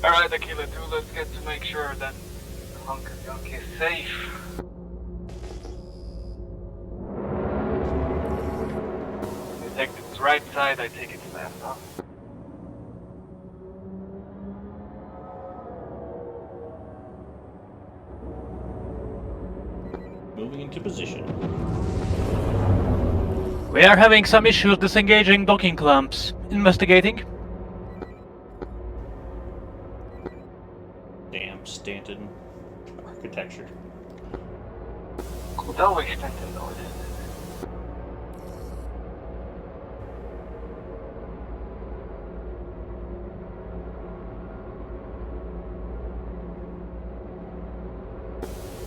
Alright, Aquila 2, let's get to make sure that hunk of junk is safe. You take its right side, I take its left, huh? Moving into position. We are having some issues disengaging docking clamps. Investigating. Damn Stanton architecture. It's always Stanton though, isn't it?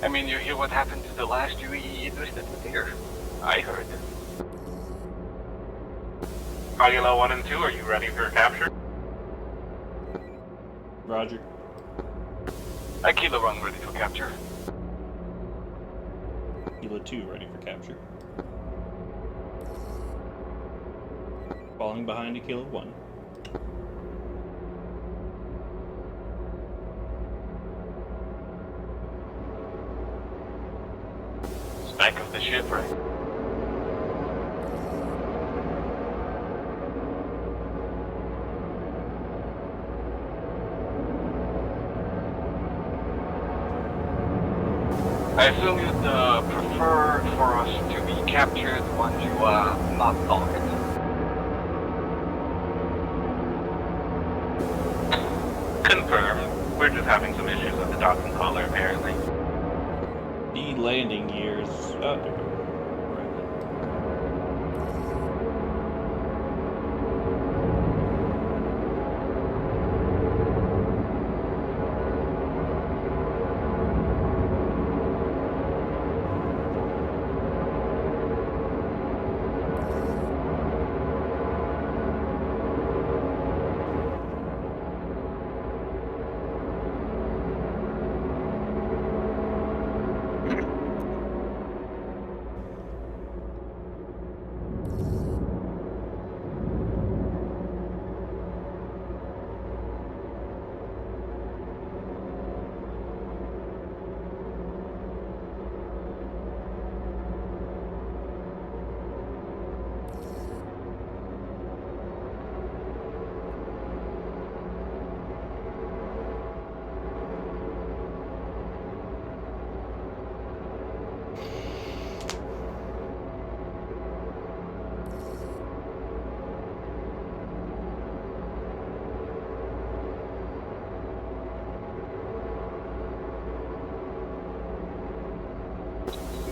I mean, you hear what happened to the last U.E.E Idris that was here? I heard. Agila 1 and 2, are you ready for capture? Roger. Aquila 1 ready for capture. Kilo 2 ready for capture. Falling behind Aquila 1. Back of the ship, right? I assume you'd prefer for us to be captured once you not docked. Confirmed. We're just having some issues with the docking collar, apparently. The landing gears. Oh, there we go.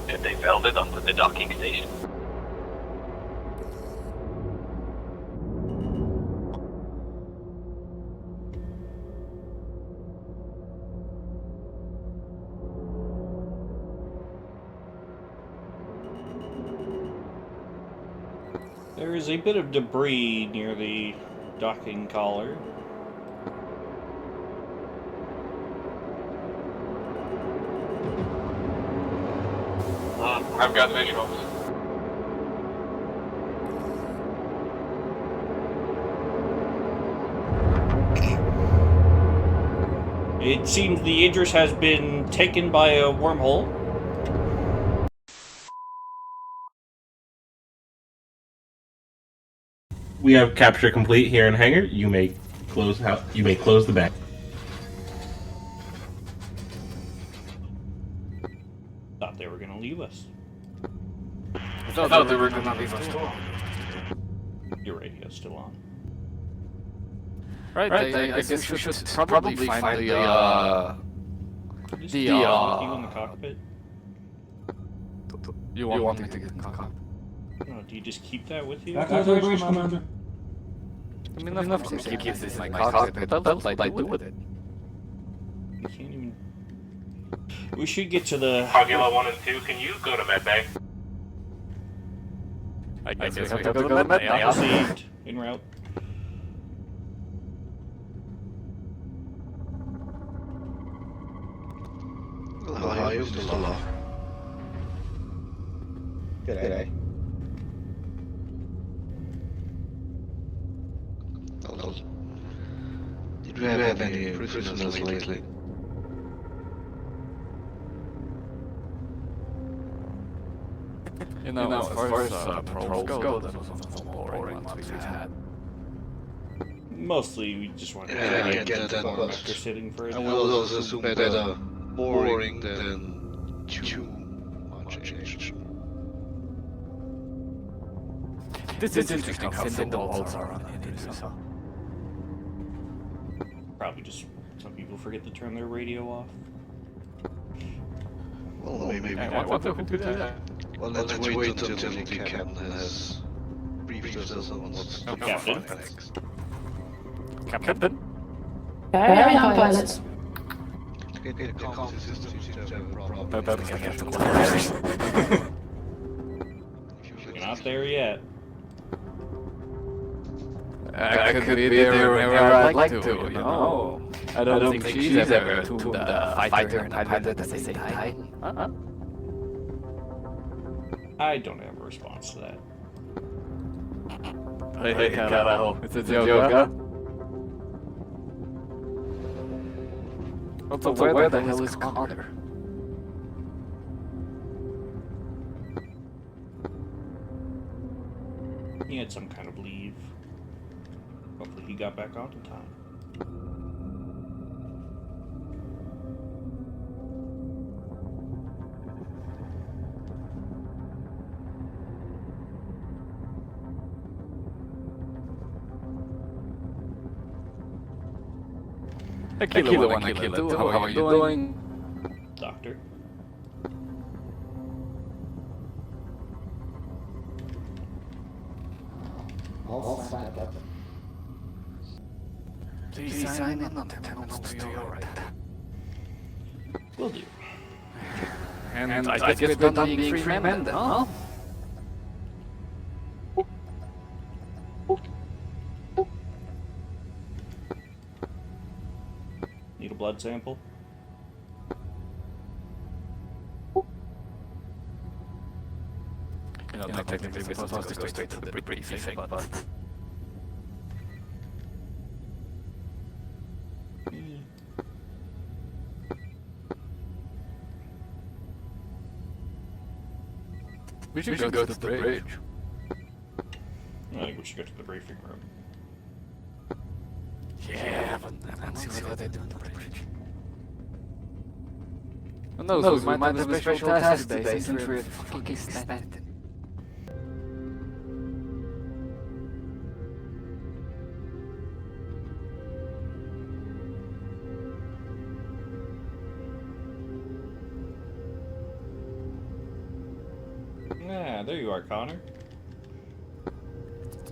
Did they weld it onto the docking station? There is a bit of debris near the docking collar. I've got visuals. It seems the Idris has been taken by a wormhole. We have capture complete here in hangar. You may close the back. Thought they were going to leave us. I thought they were gonna leave us too. Your radio's still on. Right, I guess we should probably find the You in the cockpit? You want me to get in the cockpit? No, do you just keep that with you? Back to the bridge, Commander. I mean, of course I keep this in my cockpit, but what I do with it? You can't even... We should get to the... Agila 1 and 2, can you go to medbay? I guess we have to go to the med now. Received. En route. Ohio, still off. G'day. Did we have any any prisoners lately? You know, as far as patrols go, that was one of the more boring ones we've had. Mostly, we just wanted Yeah, I to get that, but after sitting for it. I will also assume better boring than too much action. This is interesting how thin the walls are on Idris. Probably just some people forget to turn their radio off. Well, maybe. I wonder who did that. Well, let's wait until the captain has briefed us on what's Captain? next. Captain? Carry on, pilots. The comms system seems to have a problem. We're not there yet. I could be there whenever I'd like to, you know. I don't think she's ever tuned a fighter and a pilot at the same time. I don't have a response to that. Hey, carajo. It's a joke, huh? So where the hell is Connor? He had some kind of leave. Hopefully he got back on in time. Kilo 1, Kilo 2, how are you doing? Doctor? Please sign in on the tunnels to your right. Will do. And I guess we're done being free men then, huh? Need a blood sample? You know, technically we're supposed to go straight to the briefing, but... We should go to the bridge. I think we should go to the briefing room. Yeah, but let's see what they do on the bridge. Who knows, we might have a special task today since we're fucking Stanton. Yeah, there you are, Connor.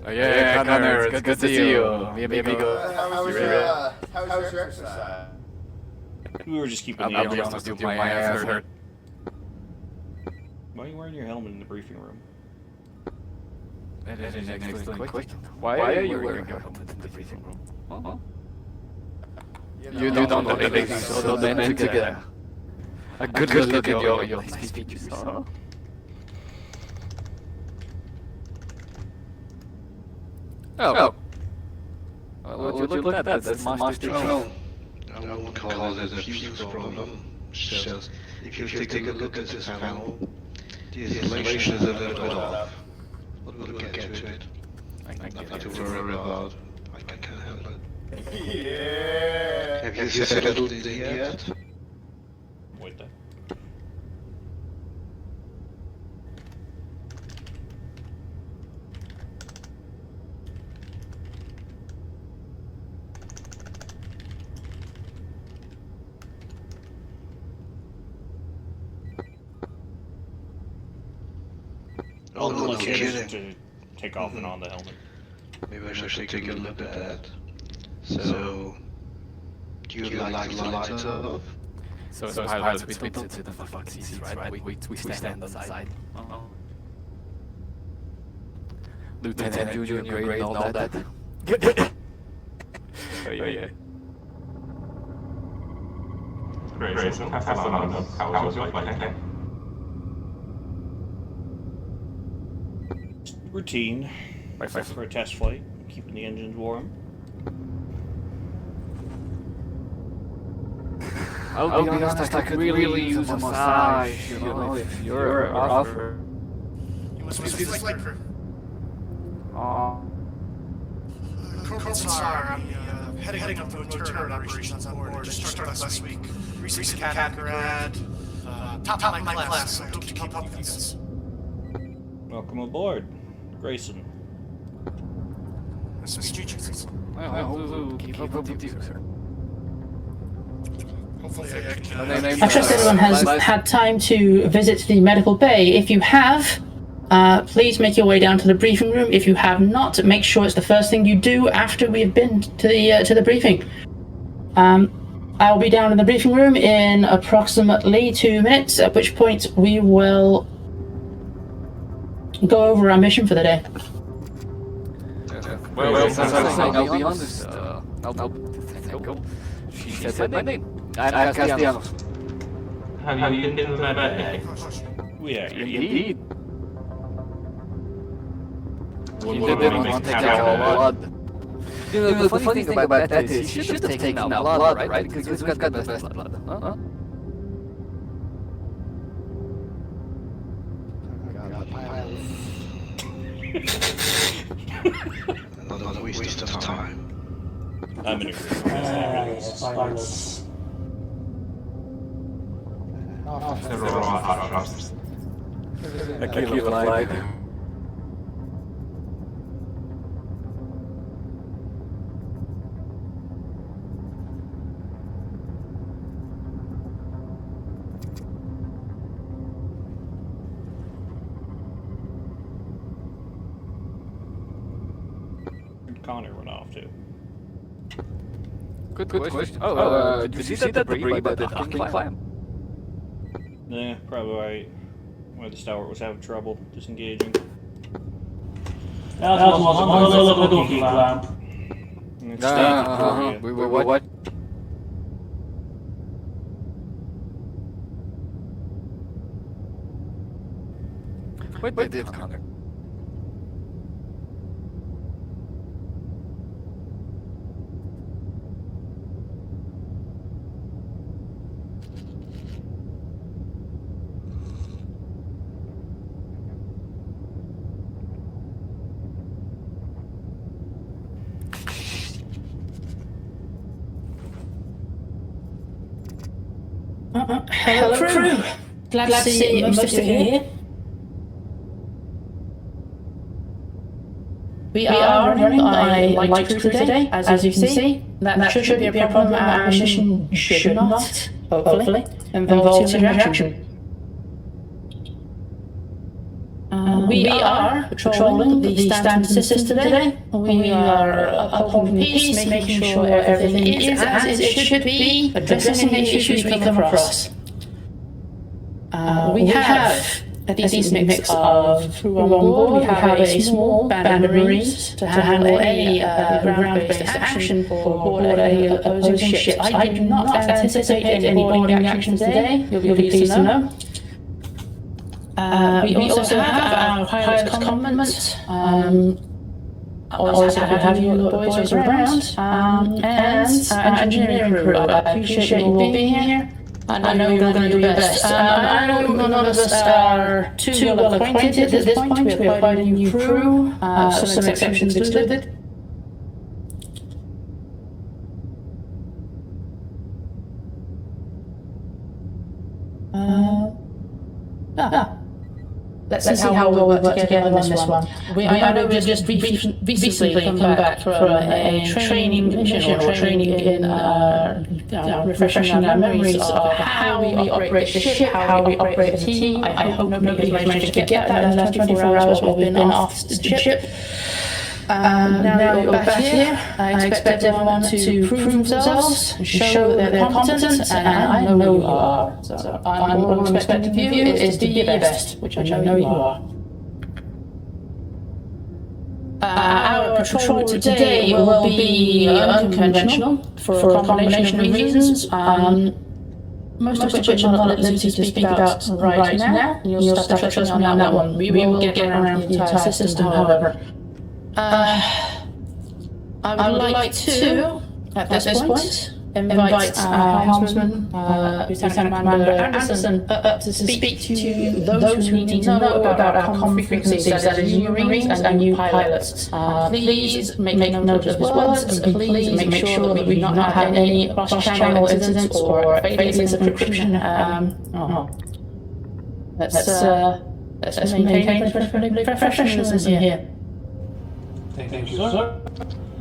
Oh yeah, Connor, it's good to see you. Mi amigo. How's your exercise? We were just keeping the I'll be alarm. honest with you, my ass hurt. Why are you wearing your helmet in the briefing room? That is an excellent question. Why are you wearing your helmet in the briefing room? Uh-huh. You don't know the basics, so then to get a good look at your nice features, huh? Oh. Well, would you look at that? That's Master Well, I won't call it a fuse problem. It's just, if you take a look at this panel, the installation is a little bit off. But we'll get to it. Nothing to worry about. I can handle it. Yeah. Have you settled it yet? Wait there. Oh, no Unless you kidding. to take off and on the helmet. Maybe I should take a look at that. So, do you like the lights up? So pilots, we don't sit in the fucking seats, right? We stand on the side. Oh. Lieutenant Junior grade and all that. Oh yeah. Great, so have fun on them. How was your flight? Routine. For a test flight, keeping the engines warm. I'll be honest, I could really use a massage, you know, if you're offer. You must be the flight crew. Corporals are heading up to a turret operations on board. Just started last week. Recent cat grad. Top of my class, so I hope to keep up with this. Welcome aboard, Grayson. Nice to meet you. I hope to keep up with you, sir. Hopefully I can... I trust everyone has had time to visit the medical bay. If you have, please make your way down to the briefing room. If you have not, make sure it's the first thing you do after we've been to the briefing. I'll be down in the briefing room in approximately 2 minutes, at which point we will go over our mission for the day. Well, I'll be honest. She said my name. I'm Castellanos. Have you been to the bay? We are. Indeed. What She do didn't you want to think take our happened? blood. You know, the funny thing about that is she should have taken our blood, right? Because we've got the best blood. Huh? Another waste of time. I'm in agreement. I can't lie. Connor went off too. Good question. Oh, did you see that debris by the docking clamp? Nah, probably right. Where the Stalwart was having trouble disengaging. That was one of the docking clamp. And it's Stanton for you. We were what? Wait, did Connor? Hello, crew. Glad to see most of you here. We are running a light crew today, as you can see. That shouldn't be a problem. Our mission should not, hopefully, involve too much action. We are patrolling the Stanton system today. We are upholding peace, making sure everything is as it should be, addressing any issues we come across. We have a decent mix of crew on board. We have a small band of Marines to handle any ground-based action for board any opposing ships. I do not anticipate any boarding actions today. You'll be pleased to know. We also have our pilot's compliments. Always happy to have you boys around. And our engineering crew. I appreciate you all being here. I know you're going to do your best. I know none of us are too well acquainted at this point. We are quite a new crew, some exceptions excluded. Let's see how we'll work together on this one. I know we've just recently come back from a training mission or training in refreshing our memories of how we operate the ship, how we operate the team. I hope nobody's managed to forget that in the last 24 hours while we've been off the ship. Now you're back here, I expect everyone to prove themselves and show that they're competent, and I know you are. So all I'm expecting of you is to be your best, which I know you are. Our patrol today will be unconventional for a combination of reasons, most of which I'm not at liberty to speak about right now. You'll have to trust me on that one. We will get around the entire system, however. I would like to, at this point, invite helmsman, Lieutenant Commander Anderson, up to speak to those who need to know about our comm frequencies, that is new Marines and new pilots. Please make note of his words, and please make sure that we do not have any cross-channel incidents or failures of encryption. Let's maintain professionalism here. Thank you, sir.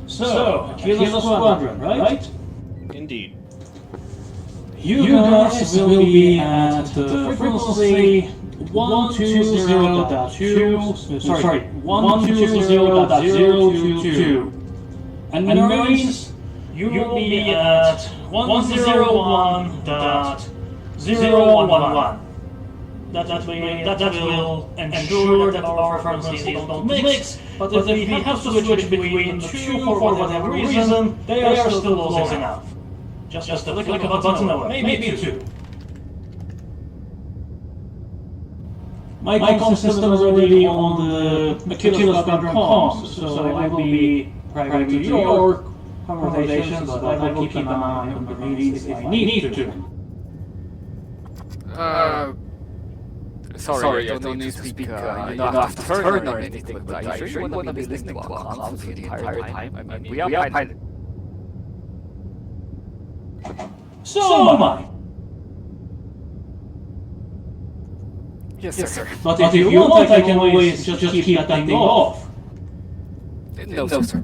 So, Kilo Squadron, right? Indeed. You guys will be at the frequency 120.022, and Marines, you will be at 101.011. That will ensure that our frequencies don't mix, but if we have to switch between the two for whatever reason, they are still close enough. Just a click of a button away, maybe two. My comm system is already on the Kilo Squadron comms, so I will be private to your conversations, but I will keep an eye on the Marines if I need to. Sorry, I don't need to speak, after turn or anything, but are you sure you want to be listening to our comms the entire time? I mean, we are pilot. So am I. Yes, sir. But if you want, I can always just keep that thing off. No, sir.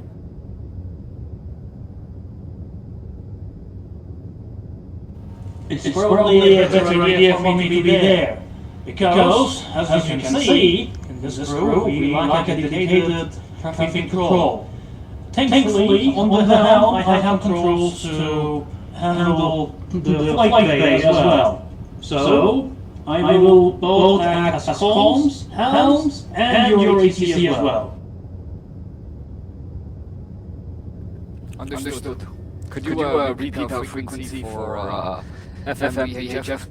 It's probably a better idea for me to be there. Because, as you can see, in this crew, we lack a dedicated traffic control. Thankfully, on the helm, I have controls to handle the flight bay as well. So, I will both act as comms, helms, and your ATC as well. Understood. Could you repeat our frequency for FM/VHF?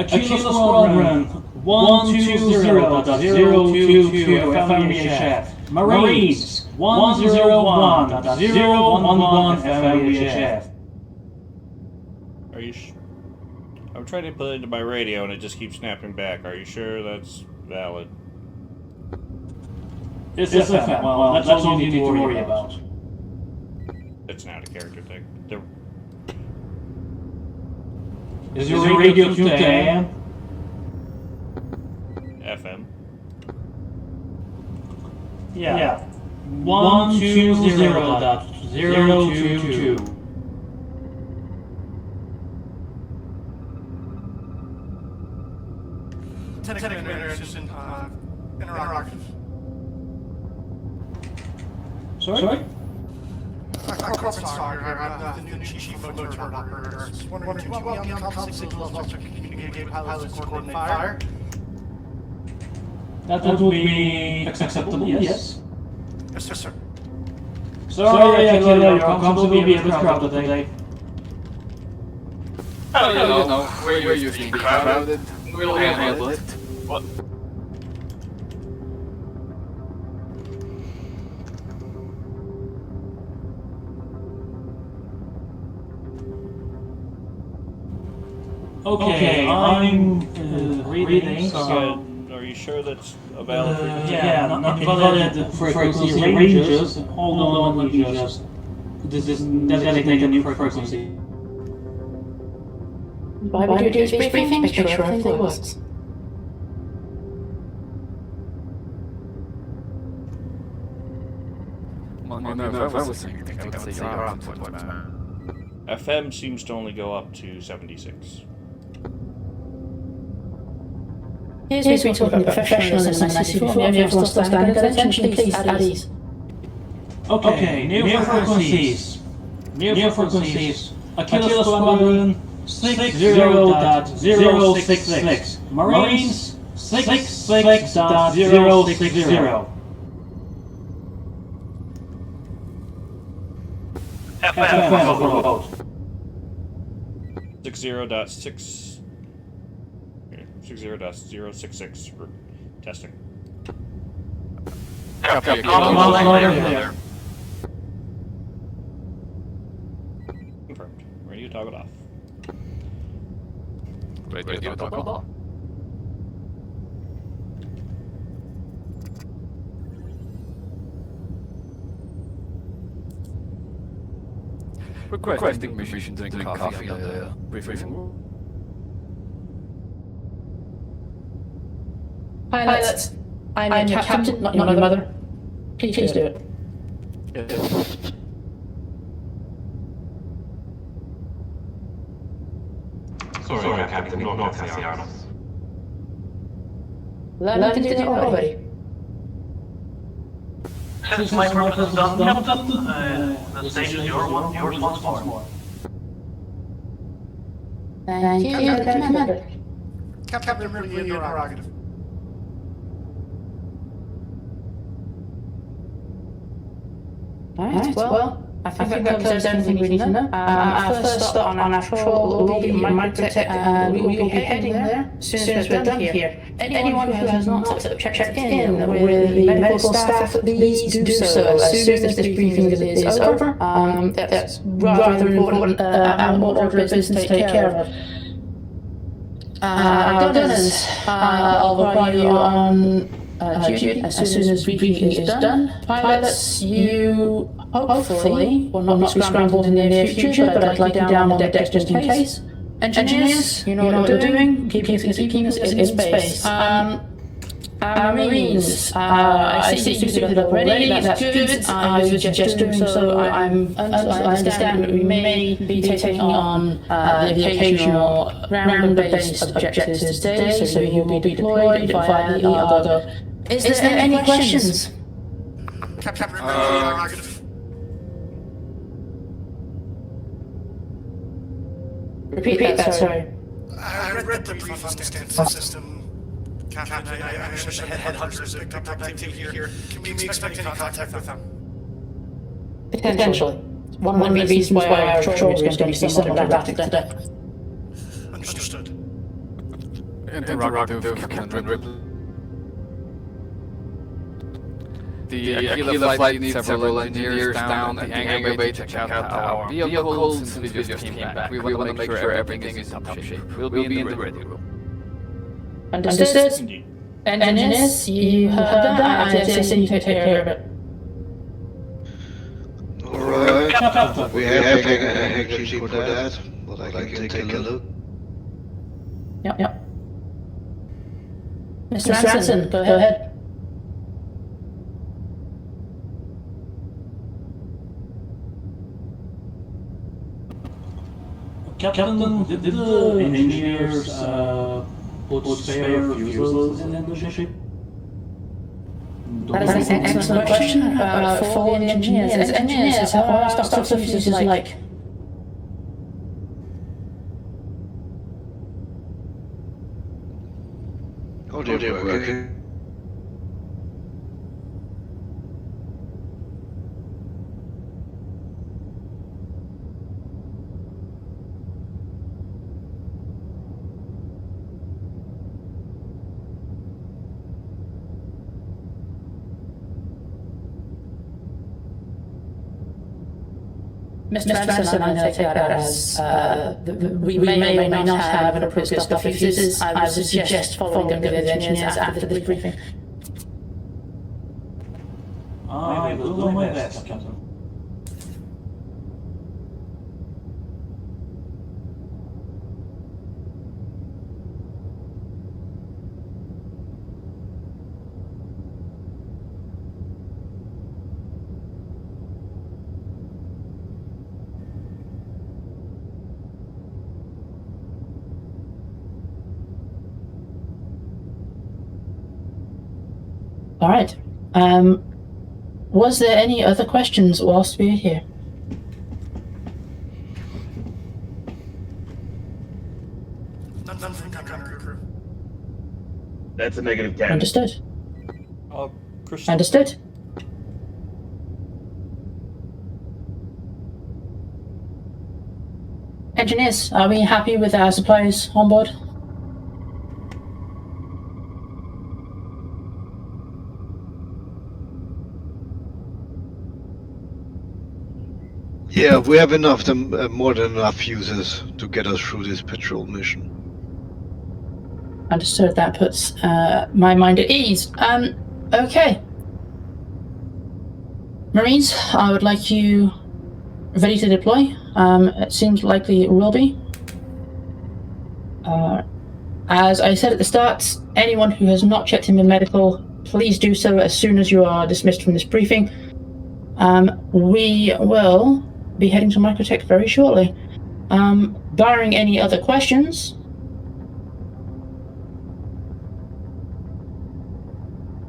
Kilo Squadron 120.022 FM/VHF. Marines 101.011 FM/VHF. Are you I'm trying to put it into my radio and it just keeps snapping back. Are you sure that's valid? It's FM. Well, that's all you need to worry about. It's not a character thing. Is your radio tuned to AM? FM. Yeah. 120.022. Lieutenant Anderson, interrogative. Sorry? Corporal Sergeant, I'm the new chief of motor operators. Wondering, can you help me on the comm signals to communicate with pilots and coordinate fire? That would be acceptable, yes. Yes, sir. Sorry, your comms will be a bit crowded today. Oh, you know, we're usually crowded. We'll handle it. What? Okay, I'm reading, so... Are you sure that's a valid frequency? Yeah, not valid frequency ranges. Hold on, let me just... This is designated a new frequency. Why would you do this briefing? Make sure everything works. FM seems to only go up to 76. Here's me talking professionalism and nice form. You have still standing attention, please, at ease. Okay, near frequencies. Near frequencies. Kilo Squadron 60.066. Marines 66.060. FM overload. 60.066 for testing. Copy. There. Radio toggled off. Radio toggled off. Requesting permission to drink coffee on the briefing room. Pilot, I'm your captain, not your mother. Please do it. Yes. Sorry, Captain, not Cassianos. Learn to do it already. Since my purpose is done, Captain, the station is yours once more. Thank you, Commander. Captain, remember the interrogative. Alright, well, I think that covers everything we need to know. Our first stop on our patrol will be Microtech, and we will be heading there as soon as we're done here. Anyone who has not checked in with the medical staff, please do so as soon as this briefing is over. That's rather important order of business to take care of. Gunners, I'll provide you on duty as soon as briefing is done. Pilots, you hopefully will not be scrambled in the near future, but I'd like you down on the deck just in case. Engineers, you know what you're doing, keeping us in space. Marines, I see you suited up already, that's good. I would suggest doing so. I understand we may be taking on the occasional ground-based objectives today, so you'll be deployed via the Argo. Is there any questions? Captain, remember the interrogative. Repeat that, sorry. I read the brief on the Stanton system. Captain, I understand the headhunters have picked up activity here. Can we expect any contact with them? Potentially. One of the reasons why our patrol is going to be somewhat erratic today. Understood. Interrogative, Captain. The Aquila flight needs several engineers down at the hangar bay to check out our vehicle since we just came back. We want to make sure everything is in top shape. We'll be in the ready room. Understood? Indeed. Engineers, you heard that. I say you take care of it. Alright, we have taken a HQ for that, but I can take a look. Yep. Mr. Ranson, go ahead. Captain, did the engineers put spare fuels in the ship? That is an excellent question for the engineers. As engineers, how are our stock fuses like? Oh dear, okay. Mr. Ranson, I take that as we may or may not have an appropriate stock of fuses. I would suggest following the engineers after the briefing. I will do my best, Captain. All right. Was there any other questions whilst we were here? None from Gunner crew. That's a negative 10. Understood. Crystal. Understood. Engineers, are we happy with our supplies on board? Yeah, we have enough, more than enough users to get us through this patrol mission. Understood. That puts my mind at ease. Okay. Marines, I would like you ready to deploy. It seems likely it will be. As I said at the start, anyone who has not checked in with medical, please do so as soon as you are dismissed from this briefing. We will be heading to Microtech very shortly. Barring any other questions...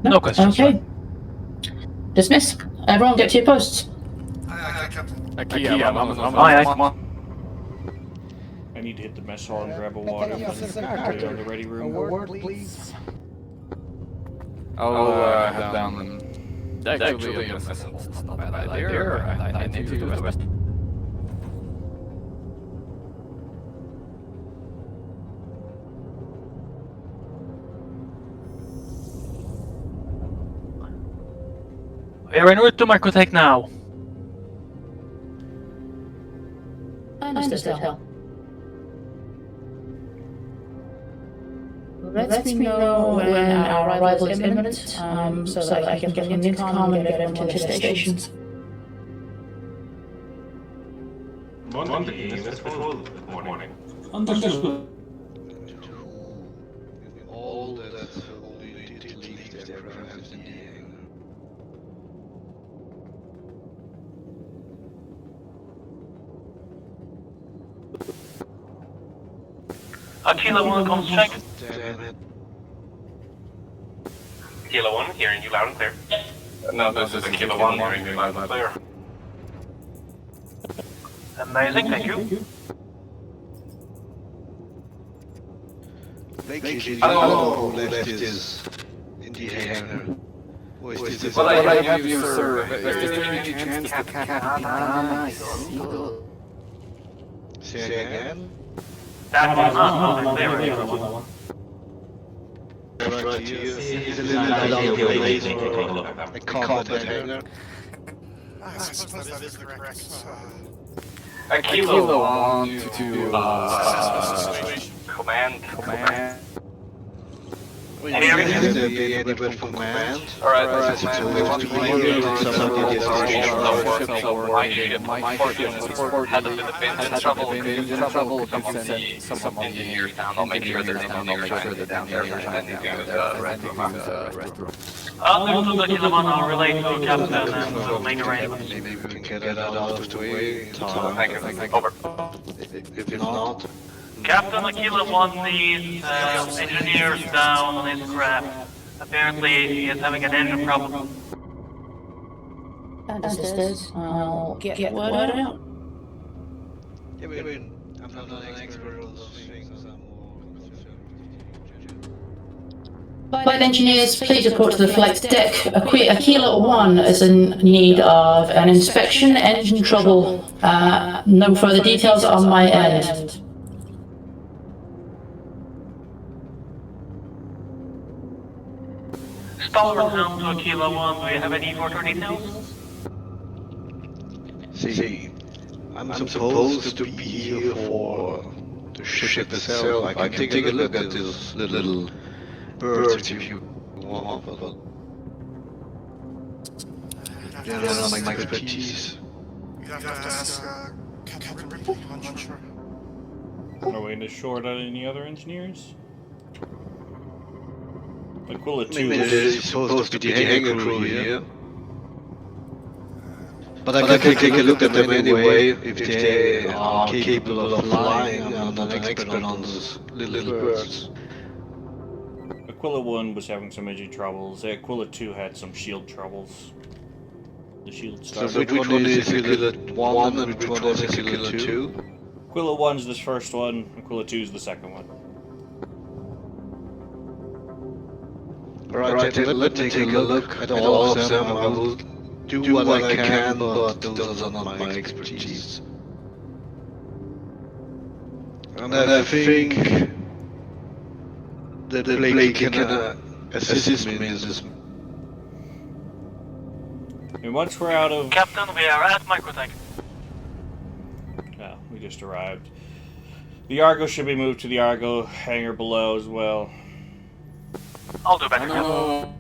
No questions. Okay. Dismiss. Everyone get to your posts. Aye, I need to hit the mess hall and grab a water. And put it on the ready room. please. I'll head down. Actually, it's not a bad idea. I need to do the rest. We are en route to Microtech now. Understood, Hal. Let me know when our arrival is imminent, so that I can get an intercom and get everyone to their stations. Morning. Understood. All that only need to leave their craft in the hangar. Kilo 1 comes check. Damn it. Kilo 1, hearing you loud and clear. No, this is Kilo 1, hearing you loud and clear. Amazing, thank you. Hello, who left this in the hangar? Or is this Well, I have you, sir. Is there any chance the Captain Say again? That was not clear. Right to you. Is it a combat hangar? I suppose that is correct. Kilo 1 to Situation. command. Has there been anybody from command? Alright, Is it supposed to be here or somebody at the station? My ship hasn't been in trouble. Someone see some engineers down. I'll make sure they're down here. Understood the Kilo 1 will relate to Captain and we'll make arrangements. Maybe we can get it out of the way in time. Over. If not, Captain Aquila 1 needs engineers down on his craft. Apparently he is having an engine problem. Understood. I'll get word out. yeah, I mean, I'm not an expert on those things. I'm more Flight engineers, please report to the flight deck. Aquila 1 is in need of an inspection, engine trouble. No further details on my end. Stalwart down to Aquila 1, do you have any further details? See, I'm supposed to be here for the ship itself. I can take a look at this little birds if you want, but they're not my expertise. You have to ask Captain Ripley, I'm not sure. Are we in the short on any other engineers? Aquila 2 Maybe there's supposed to be the hangar crew here. But I can take a look at them anyway, if they are capable of flying. I'm not an expert on those little birds. Aquila 1 was having some engine troubles. Aquila 2 had some shield troubles. The shield So started. which one is Aquila 1 and which one is Aquila 2? Aquila 1's the first one, Aquila 2's the second one. Alright, let me take a look at all of them. I will do what I can, but those are not my expertise. And I think that Blake can assist me in this. And once we're out of... Captain, we are at Microtech. just arrived. The Argo should be moved to the Argo hangar below as well. I'll do better. No.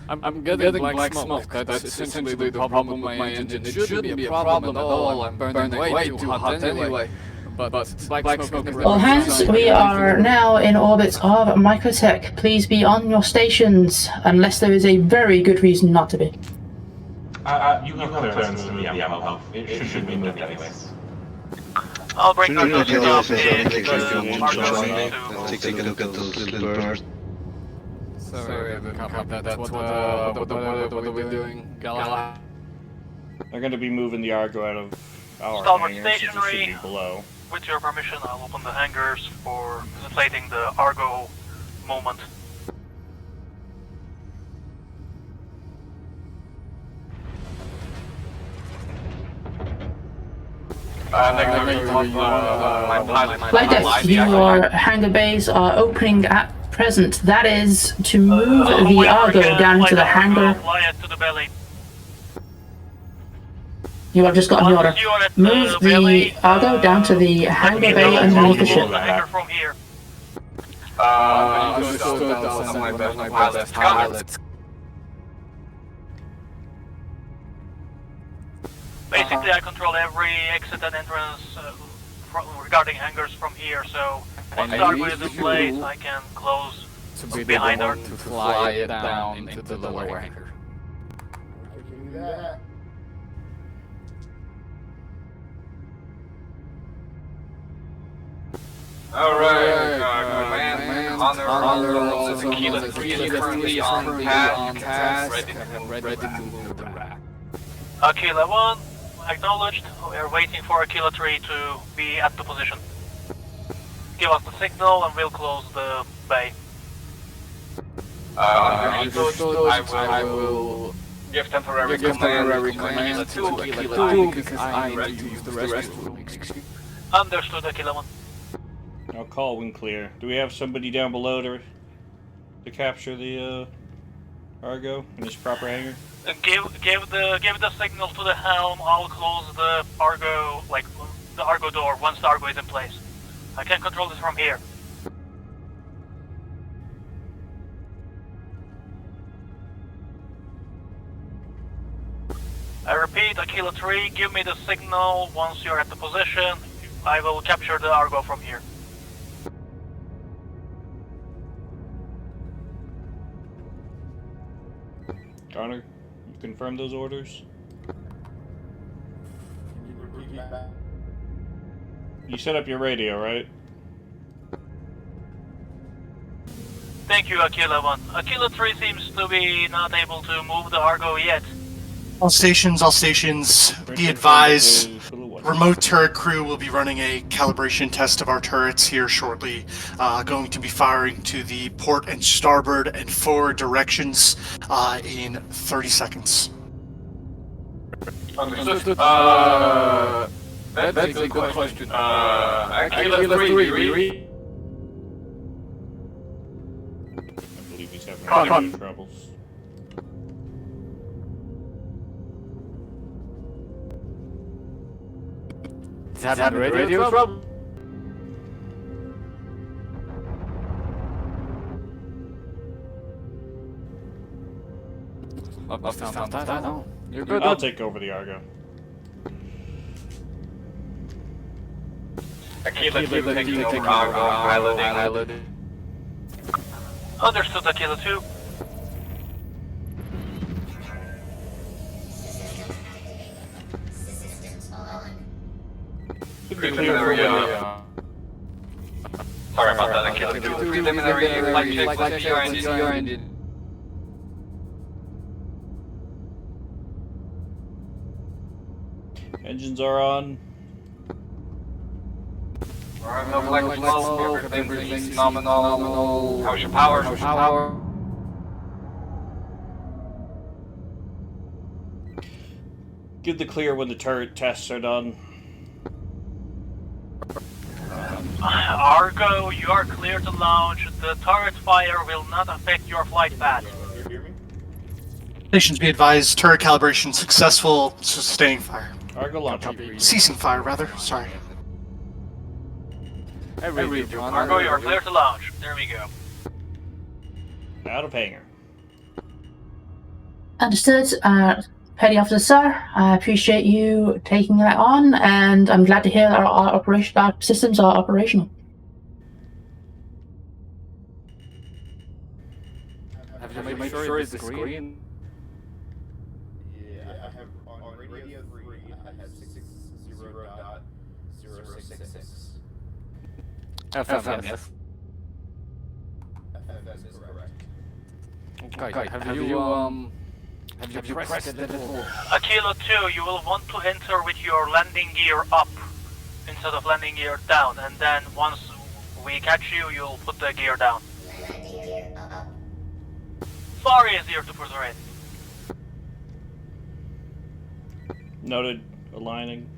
I'm getting black smoke. That's essentially the problem with my engine. It shouldn't be a problem at all. I'm burning way too hot anyway. But black smoke is All hands, we are now in orbit of Microtech. Please be on your stations, unless there is a very good reason not to be. You have clearance to me, I'm It should be moved anyways. I'll bring Shouldn't those the up officer in take the Argo to... take a look at those little birds? Sorry, that's what are we doing, Gala? They're going to be moving the Argo out of our Stalwart hangar, since it should stationary. be below. With your permission, I'll open the hangars for facilitating the Argo movement. Flight deck, your hangar bays are opening at present. That is to move the Argo down to the hangar. Fly it to the belly. You have just gotten the order. Move the Argo down to the hangar bay underneath the ship. From here. Basically, I control every exit and entrance regarding hangars from here, so once the Argo is in place, I can close behind her. To fly it down into the lower hangar. Alright, command, honor, also Tequila 3 is currently on task, ready to move the rack. Aquila 1, acknowledged. We are waiting for Aquila 3 to be at the position. Give us the signal and we'll close the bay. Understood. I will give temporary command to Aquila 2 because I need to use the restroom. Understood, Aquila 1. I'll call when clear. Do we have somebody down below to capture the Argo in its proper hangar? Give the signal to the helm. I'll close the Argo, the Argo door once the Argo is in place. I can control this from here. I repeat, Aquila 3, give me the signal once you're at the position. I will capture the Argo from here. Connor, you confirm those orders? You set up your radio, right? Thank you, Aquila 1. Aquila 3 seems to be not able to move the Argo yet. All stations, be advised. Remote turret crew will be running a calibration test of our turrets here shortly. Going to be firing to the port and starboard and forward directions in 30 seconds. Understood. That's a good question. Aquila 3, I believe he's having troubles. Is that radio trouble? You're good. I'll take over the Argo. Aquila 2 taking over Argo piloting. Understood, Aquila 2. Preliminary, sorry about that, Aquila 2. Preliminary flight check your engine. Engines are on. Alright, no flight flow, everything's nominal. How's your power? Give the clear when the turret tests are done. Argo, you are clear to launch. The turret fire will not affect your flight path. Stations, be advised. Turret calibration successful. Sustaining fire. Argo launch. Ceasing fire, rather. Sorry. I read you. Cargo, you are clear to launch. There we go. Out of hangar. Understood. Petty Officer Sir, I appreciate you taking that on, and I'm glad to hear that our systems are operational. Have you made sure it's green? Yeah, I have on radio 3, I have 60.066. FM, yes. FM is correct. Okay, have you pressed the little... Kilo 2, you will want to enter with your landing gear up instead of landing gear down, and then once we catch you, you'll put the gear down. Far easier to persuade. Noted. Aligning.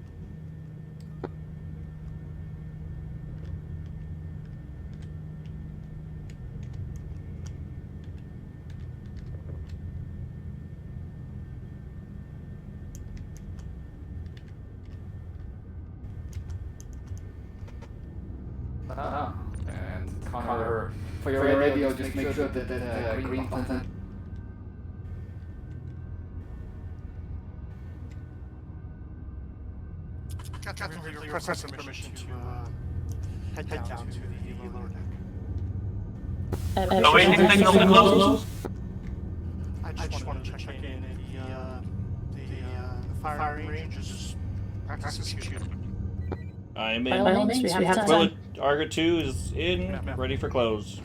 And Connor, for your radio, just make sure that the green button. Captain, we request permission to head down to the lower deck. Awaiting signal to close. I just want to check in the firing range, just practice shooting. I'm By all in. means, we have time. Argo 2 is in, ready for close.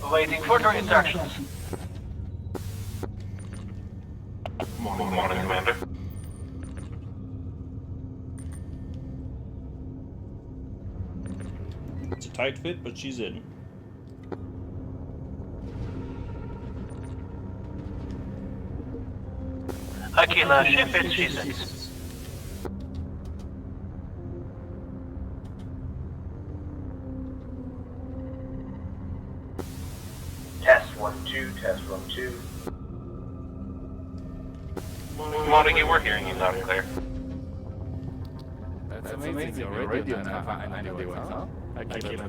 Awaiting further instructions. Morning, Commander. It's a tight fit, but she's in. Aquila, ship it, she says. Test 1-2, test 1-2. Montague, we're hearing you loud and clear. That's amazing. Your radio now, I know it, huh? Aquila.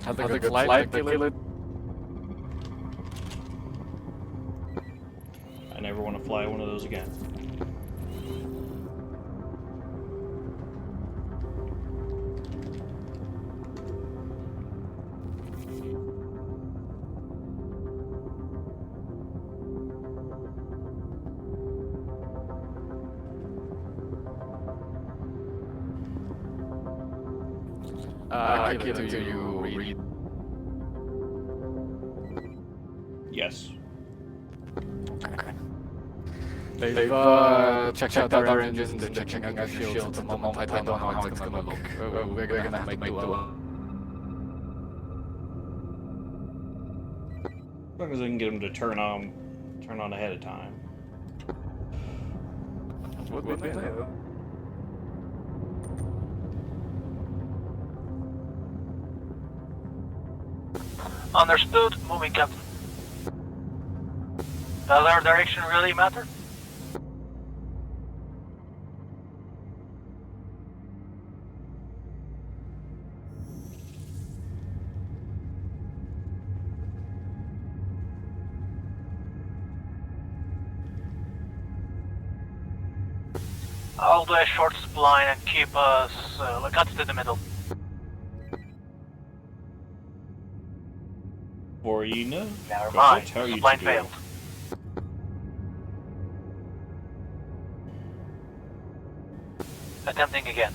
Have a good flight, Aquila. I never want to fly one of those again. Aquila, do you read? Yes. They've checked out our engines and checking out our shields at the moment. I don't know how it's gonna look. We're gonna have to make do. As long as I can get them to turn on ahead of time. What would we do? Understood, moving captain. Does our direction really matter? I'll do a short spline and keep us cut to the middle. Or you know, Never but mind, that's how you spline do failed. it. Attempting again.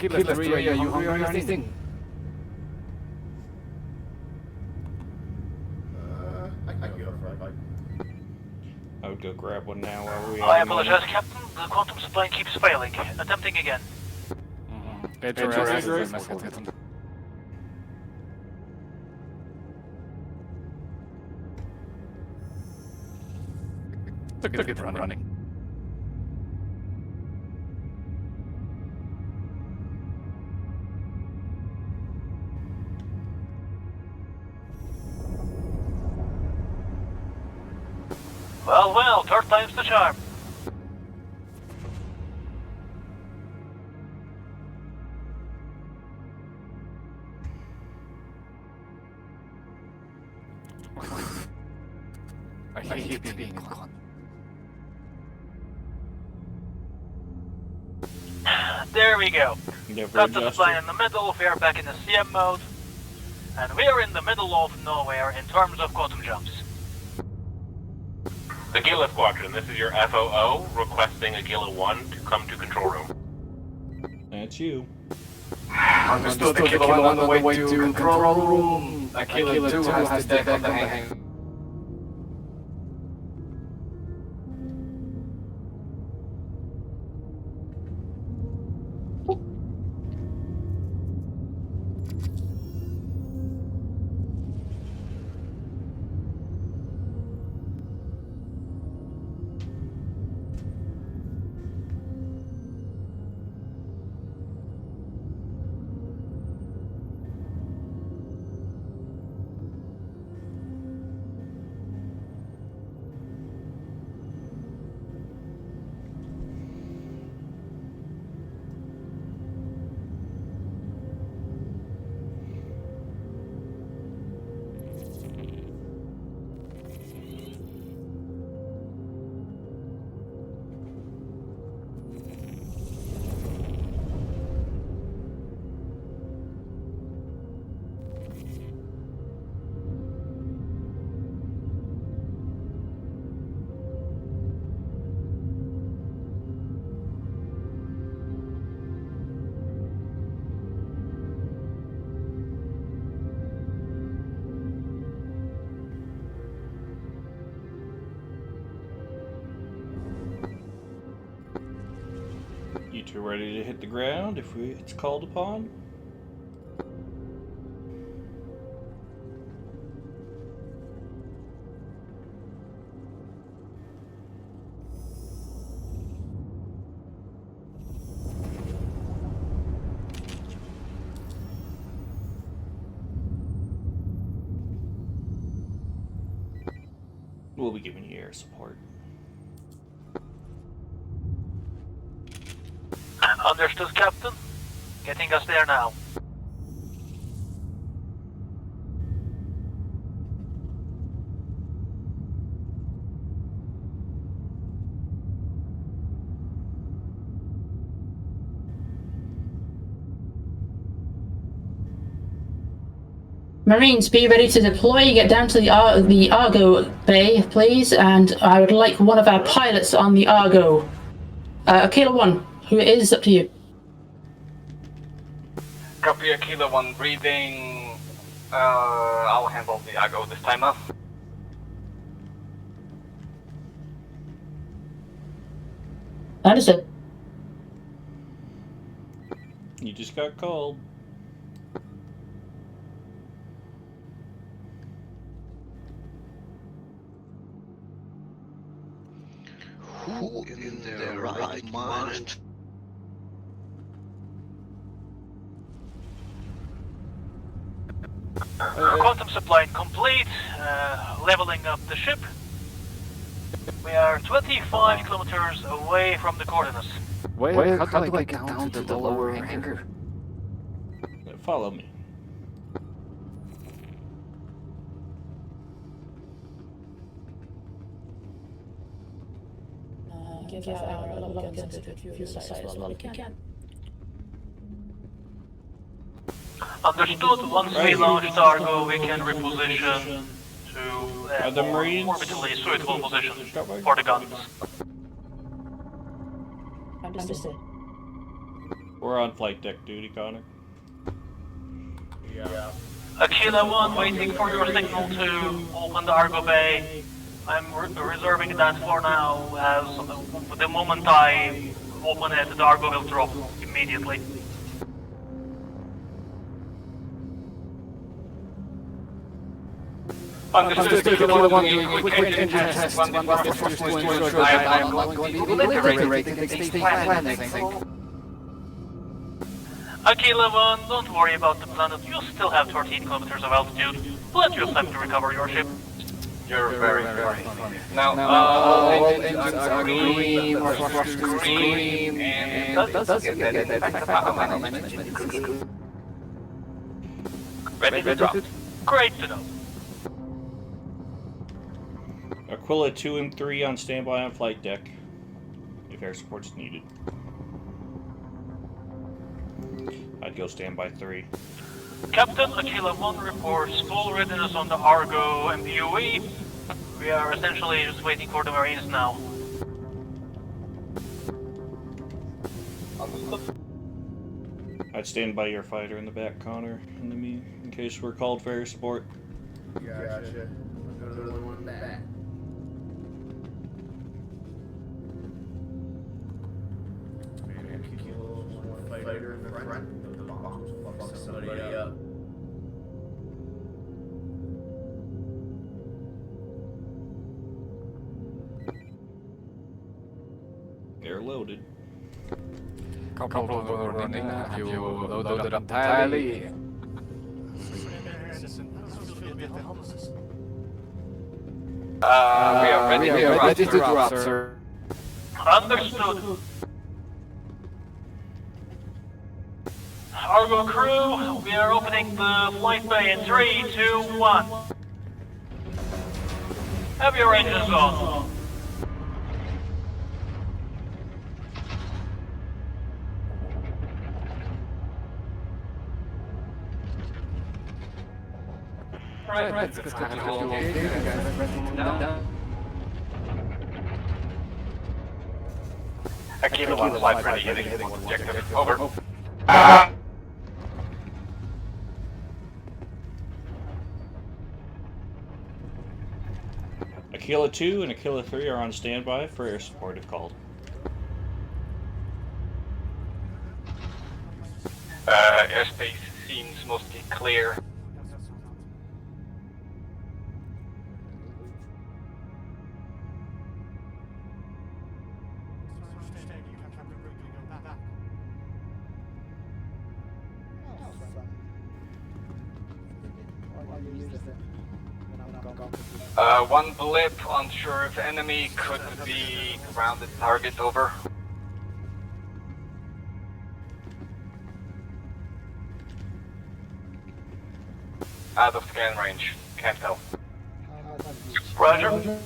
Killer 3, are you hungry or anything? I can go for a bite. I would go grab one now while we I apologize, Captain. The quantum spline keeps failing. Attempting again. Get running. Well, third time's the charm. I hate being gone. There we go. Never Got the adjusted. plane in the middle, we are back in the CM mode. And we are in the middle of nowhere in terms of quantum jumps. The Gila Squadron, this is your FOO requesting Agila 1 to come to control room. That's you. Understood. Aquila 1 on the way to control room. Aquila 2 has deck on the hang. You two ready to hit the ground if it's called upon? We'll be giving you air support. Understood, Captain. Getting us there now. Marines, be ready to deploy. Get down to the Argo Bay, please. And I would like one of our pilots on the Argo. Aquila 1, who it is, up to you. Copy Aquila 1 reading. I'll handle the Argo this time up. Understood. You just got called. Who in their right mind? Quantum supply complete. Leveling up the ship. We are 25 kilometers away from the coordinates. Wait, how do I get down to the lower hangar? Follow me. Give our log sensitive fuel size as well if you can. Understood. Once we launch Argo, we can reposition to Are the Marines orbitally suitable position for the guns. Understood. We're on flight deck duty, Connor. Yeah. Aquila 1, waiting for your signal to open the Argo Bay. I'm reserving that for now, as the moment I open it, the Argo will drop immediately. Understood. Kilo 1 doing quick engine test. One before first to ensure I am going to be obliterated against the planet. Kilo 1, don't worry about the planet. You still have 13 kilometers of altitude. Plenty of time to recover your ship. You're very funny. Now, all engines are green, thrusters green, and does get that effect of management. Ready to drop. Great to know. Aquila 2 and 3 on standby on flight deck, if air support's needed. I'd go standby 3. Captain, Aquila 1 reports full readiness on the Argo and the U.E.E. We are essentially just waiting for the Marines now. I'd stand by your fighter in the back, Connor, in case we're called for air support. Gotcha. Another one back. Fighter in the front. Fuck somebody up. Air loaded. Couple of running. Have you loaded up entirely? We are ready to drop, sir. Understood. Argo crew, we are opening the flight bay in 3, 2, 1. Have your engines on. Right. Aquila 1 flight ready, hitting objective. Over. Aquila 2 and Aquila 3 are on standby for air support if called. Airspace seems mostly clear. One blip, unsure if enemy could be grounded target, over. Out of scan range, can't tell. Roger.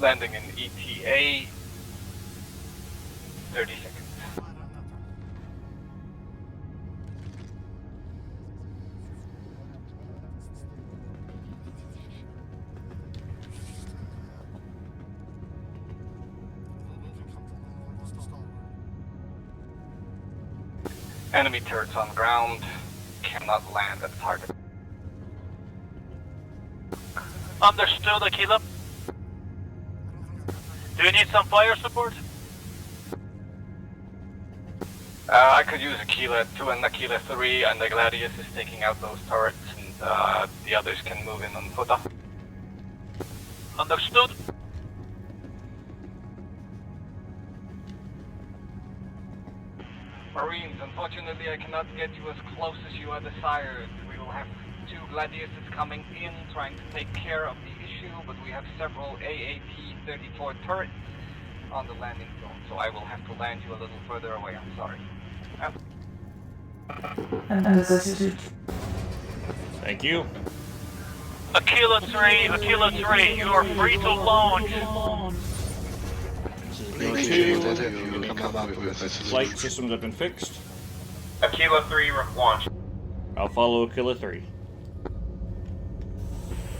Landing in ETA, 30 seconds. Enemy turrets on ground, cannot land at target. Understood, Aquila. Do you need some fire support? I could use Aquila 2 and Aquila 3, and the Gladius is taking out those turrets, and the others can move in on foot. Understood. Marines, unfortunately I cannot get you as close as you are desired. We will have 2 Gladiuses coming in, trying to take care of the issue, but we have several AAT-34 turrets on the landing zone, so I will have to land you a little further away, I'm sorry. Thank you. Aquila 3, you are free to launch. Make sure that you come up with a Flight solution. systems have been fixed. Aquila 3, launch. I'll follow Aquila 3.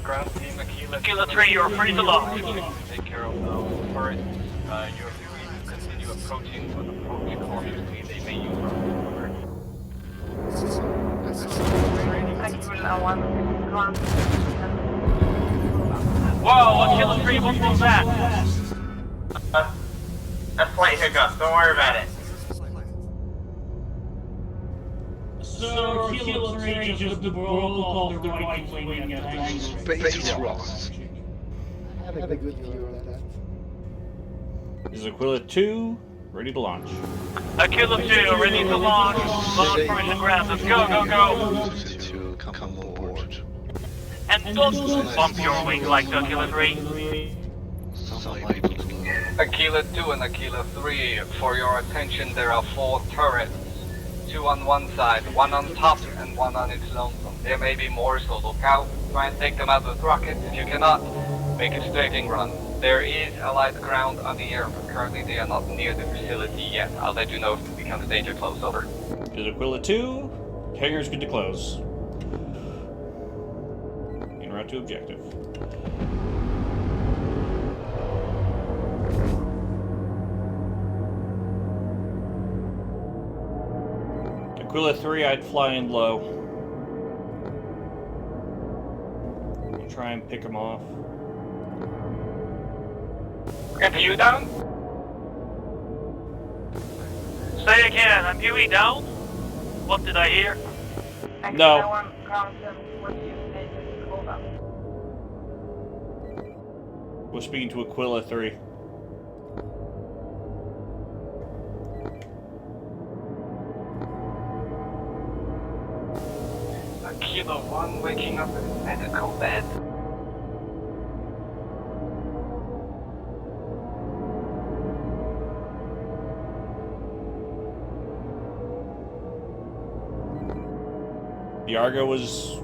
Ground team Aquila. Aquila 3, you are free to launch. Take care of those turrets. You're free to continue approaching, but approach cautiously. They may use cover. Whoa, Aquila 3, what was that? A flight hiccup, don't worry about it. So, Aquila 3 just broke off the right wing at angle. Space rocks. I have a good view on that. This is Aquila 2, ready to launch. Aquila 2, ready to launch. Launch permission granted. Go, go, go. To come on board. And don't bump your wing like the Aquila 3. Some people do. Aquila 2 and Aquila 3, for your attention, there are 4 turrets. 2 on one side, 1 on top, and 1 on its lonesome. There may be more, so look out. Try and take them out with rockets. If you cannot, make a straightening run. There is Allied ground on the air, but currently they are not near the facility yet. I'll let you know if it becomes danger close, over. This is Aquila 2, hangar's good to close. En route to objective. Aquila 3, I'd fly in low. We'll try and pick him off. Get you down? Say again, I'm UE down? What did I hear? No. We're speaking to Aquila 3. Aquila 1 waking up in medical bed. The Argo was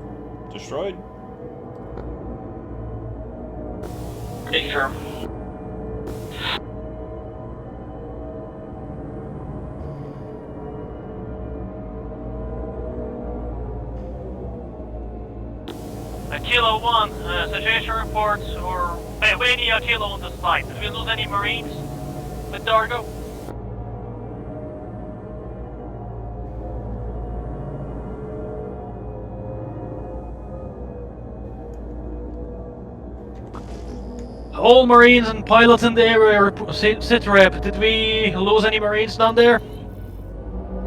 destroyed. Confirm. Aquila 1, situation reports, or any Aquila on the site. Did we lose any Marines with the Argo? All Marines and pilots in the area, sit rep. Did we lose any Marines down there?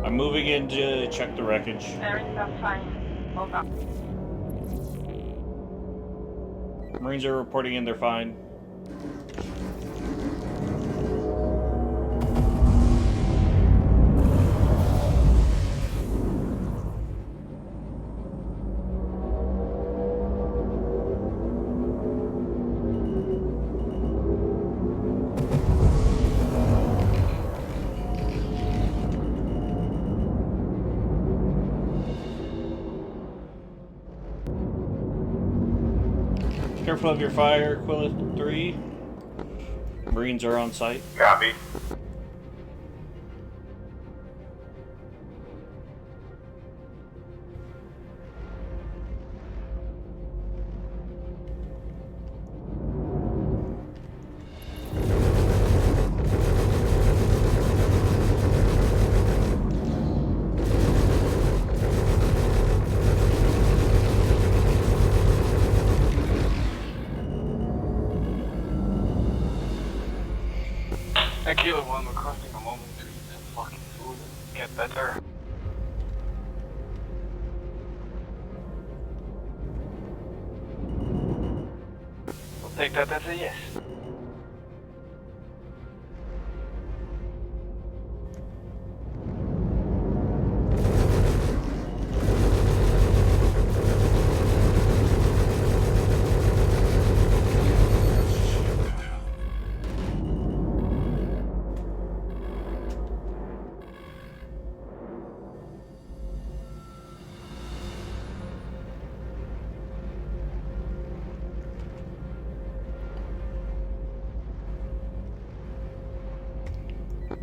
I'm moving in to check the wreckage. Marines are reporting in, they're fine. Careful of your fire, Aquila 3. Marines are on site. Copy. Aquila 1 requesting a moment to eat some fucking food and get better. We'll take that as a yes.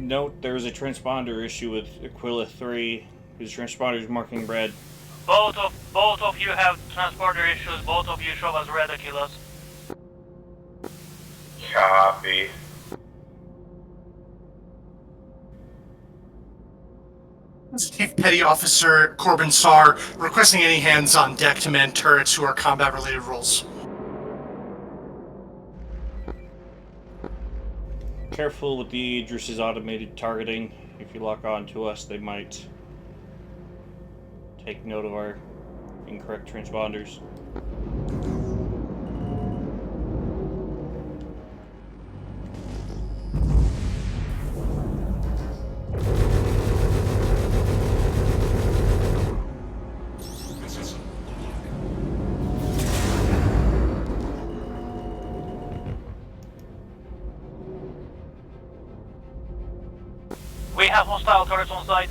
Note there is a transponder issue with Aquila 3. His transponder is marking red. Both of you have transporter issues. Both of you show us red Aquilas. Copy. Chief Petty Officer Corbin Sarr requesting any hands on deck to man turrets who are combat-related roles. Careful with the Idris's automated targeting. If you lock on to us, they might take note of our incorrect transponders. We have hostile turrets on site.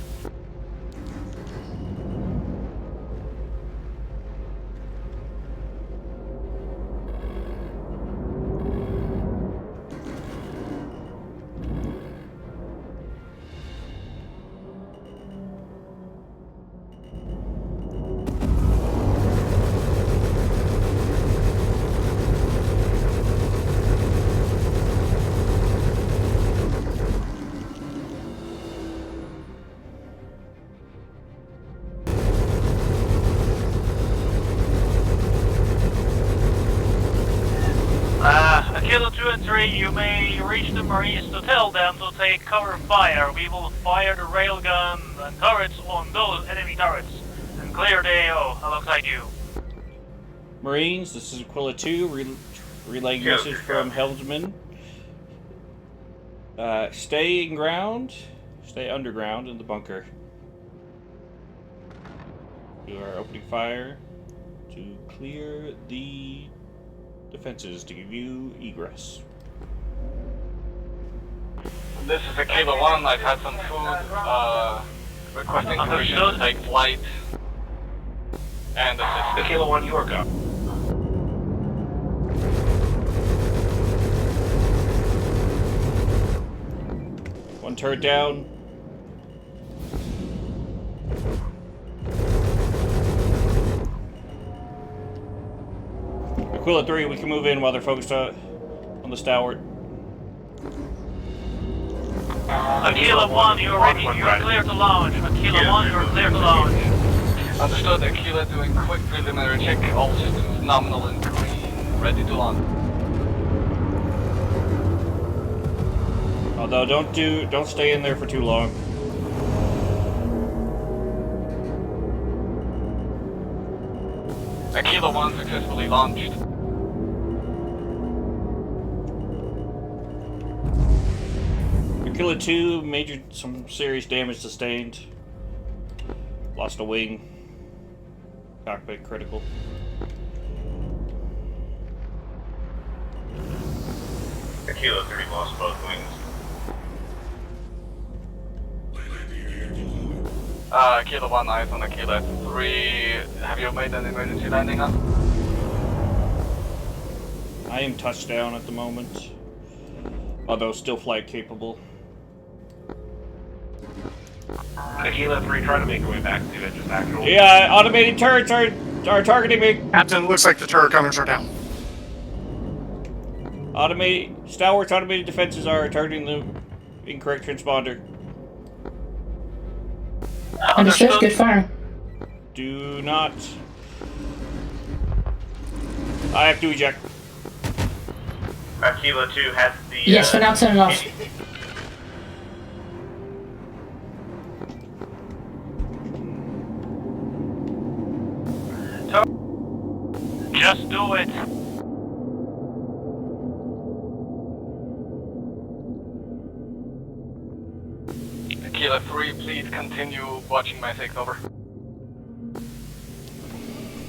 Kilo 2 and 3, you may reach the Marines to tell them to take cover fire. We will fire the railgun and turrets on those enemy turrets and clear the AO alongside you. Marines, this is Aquila 2, relaying message from Helmsman. Stay underground in the bunker. You are opening fire to clear the defenses to give you egress. This is Aquila 1, I've had some food, requesting permission to take flight. And this is Aquila 1, you are go. One turret down. Aquila 3, we can move in while they're focused on the Stalwart. Aquila 1, you're ready. You're clear to launch. Aquila 1, you're clear to launch. Understood. Aquila doing quick preliminary check. All systems nominal and green. Ready to launch. Although don't stay in there for too long. Aquila 1 successfully launched. Aquila 2, some serious damage sustained. Lost a wing. Cockpit critical. Aquila 3 lost both wings. Aquila 1, eyes on Aquila 3. Have you made an emergency landing up? I am touchdown at the moment. Although still flight capable. Aquila 3, try to make your way back to it, just actual. Yeah, automated turrets are targeting me. Captain, looks like the turret gunners are down. Stalwart's automated defenses are targeting the incorrect transponder. Understood, good fire. Do not. I have to eject. Aquila 2 has the... Yes, for now turn it off. Just do it. Aquila 3, please continue watching my takeover.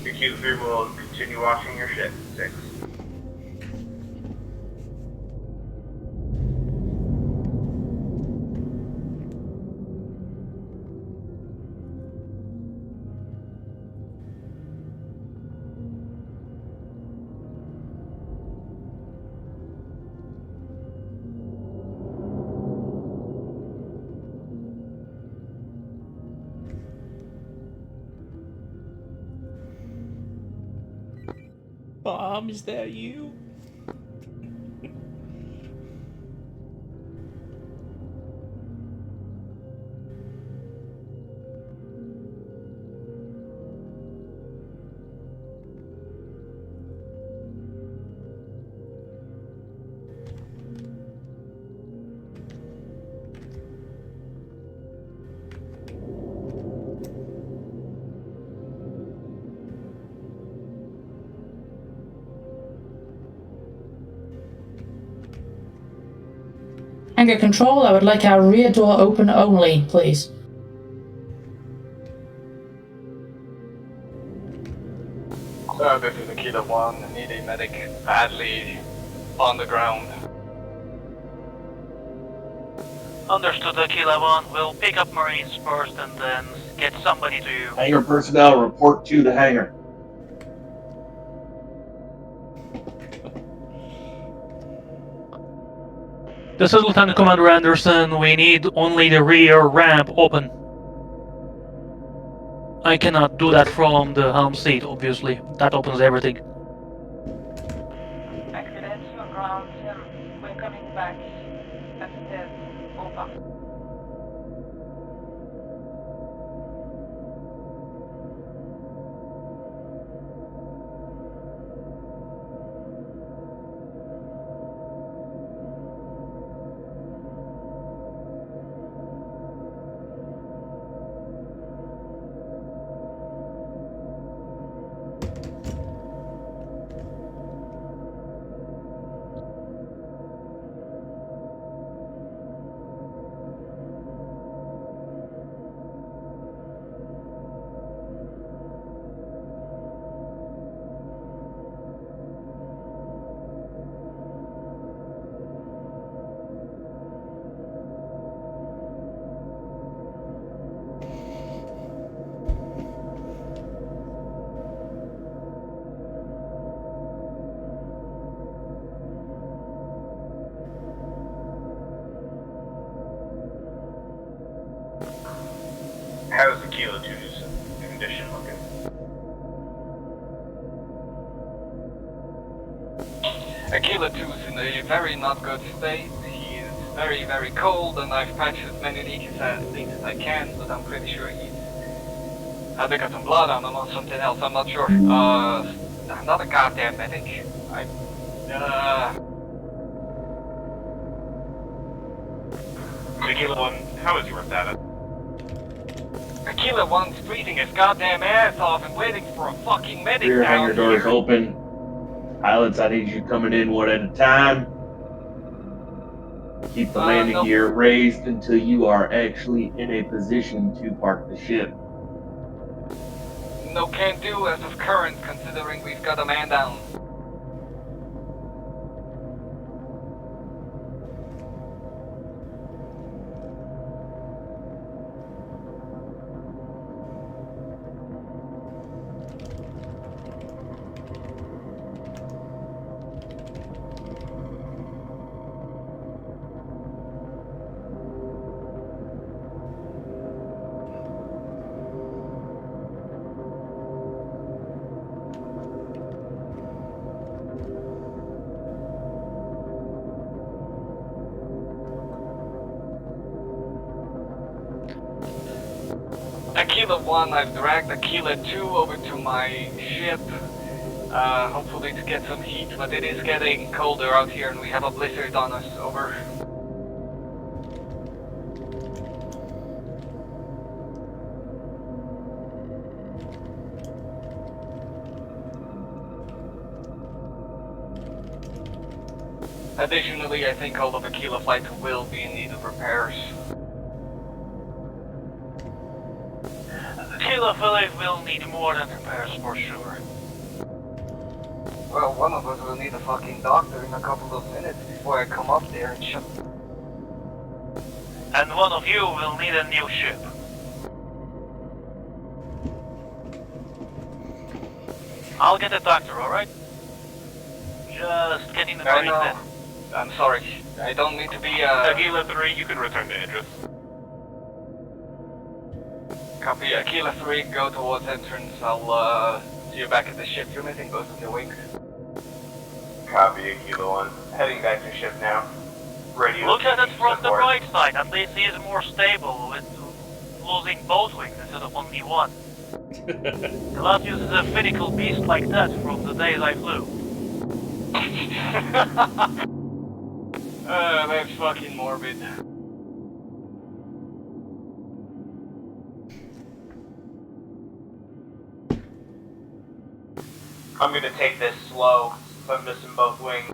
Aquila 3 will continue watching your ship. 6. Mom, is that you? Hangar control, I would like our rear door open only, please. This is Aquila 1. Need a medic badly on the ground. Understood, Aquila 1. We'll pick up Marines first and then get somebody to you. Hangar personnel, report to the hangar. This is Lieutenant Commander Anderson. We need only the rear ramp open. I cannot do that from the helm seat, obviously. That opens everything. Accident on ground. We're coming back. That's it. Over. How's Aquila 2's condition looking? Aquila 2's in a very not good state. He is very, very cold, and I've patched as many leaks as I can, but I'm pretty sure he's either got some blood on him or something else. I'm not sure. I'm not a goddamn medic. Aquila 1, how is your status? Aquila 1's breathing his goddamn ass off and waiting for a fucking medic Rear down hangar doors here. open. Pilots, I need you coming in one at a time. Keep the landing gear raised until you are actually in a position to park the ship. No can do as of current, considering we've got a man down. Aquila 1, I've dragged Aquila 2 over to my ship, hopefully to get some heat, but it is getting colder out here and we have a blizzard on us, over. Additionally, I think all of Aquila Flight will be in need of repairs. Aquila Flight will need more than repairs for sure. Well, one of us will need a fucking doctor in a couple of minutes before I come up there and shut. And one of you will need a new ship. I'll get a doctor, alright? Just getting the Marines in. I'm sorry. I don't mean to be, Aquila 3, you can return to Idris. Copy. Aquila 3, go towards entrance. I'll, see you back at the ship. You're missing both of your wings. Copy, Kilo 1. Heading back to ship now. Radio. Look at it from the bright side. At least he is more stable with losing both wings instead of only one. The last uses a finical beast like that from the days I flew. That's fucking morbid. I'm gonna take this slow, since I'm missing both wings.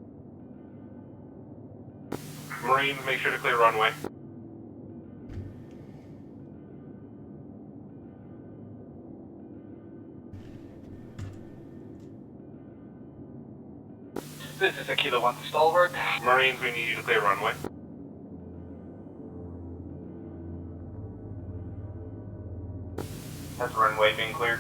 Marines, make sure to clear runway. This is a Kilo 1 to Stalwart. Marines, we need you to clear runway. Has runway been cleared?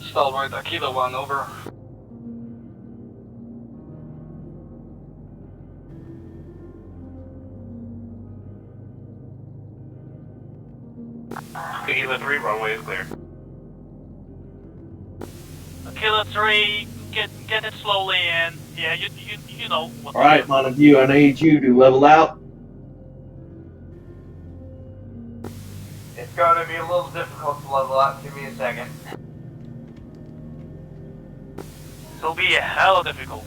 Stalwart, a Kilo 1, over. Kilo 3, runway is clear. Kilo 3, get it slowly in. Yeah, you know what. Alright, Montague, I need you to level out. It's going to be a little difficult to level out. Give me a second. It'll be hella difficult.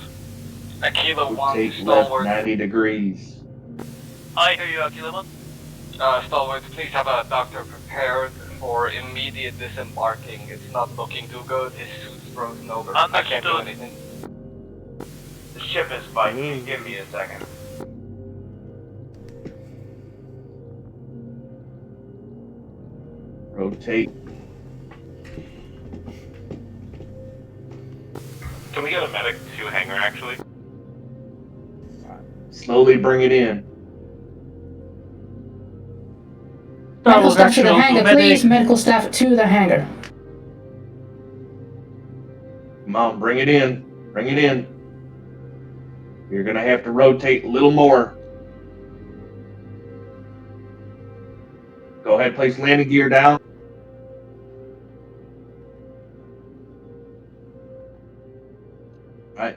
A Kilo 1 Take to left Stalwart. 90 degrees. I hear you, Kilo 1. Stalwart, please have a doctor prepared for immediate disembarking. It's not looking too good. His suit's frozen over. I can't do anything. The ship is spiking. Give me a second. Rotate. Can we get a medic to hangar, actually? Slowly bring it in. Medical staff to the hangar, please. Medical staff to the hangar. Come on, bring it in. Bring it in. You're gonna have to rotate a little more. Go ahead, place landing gear down. Right.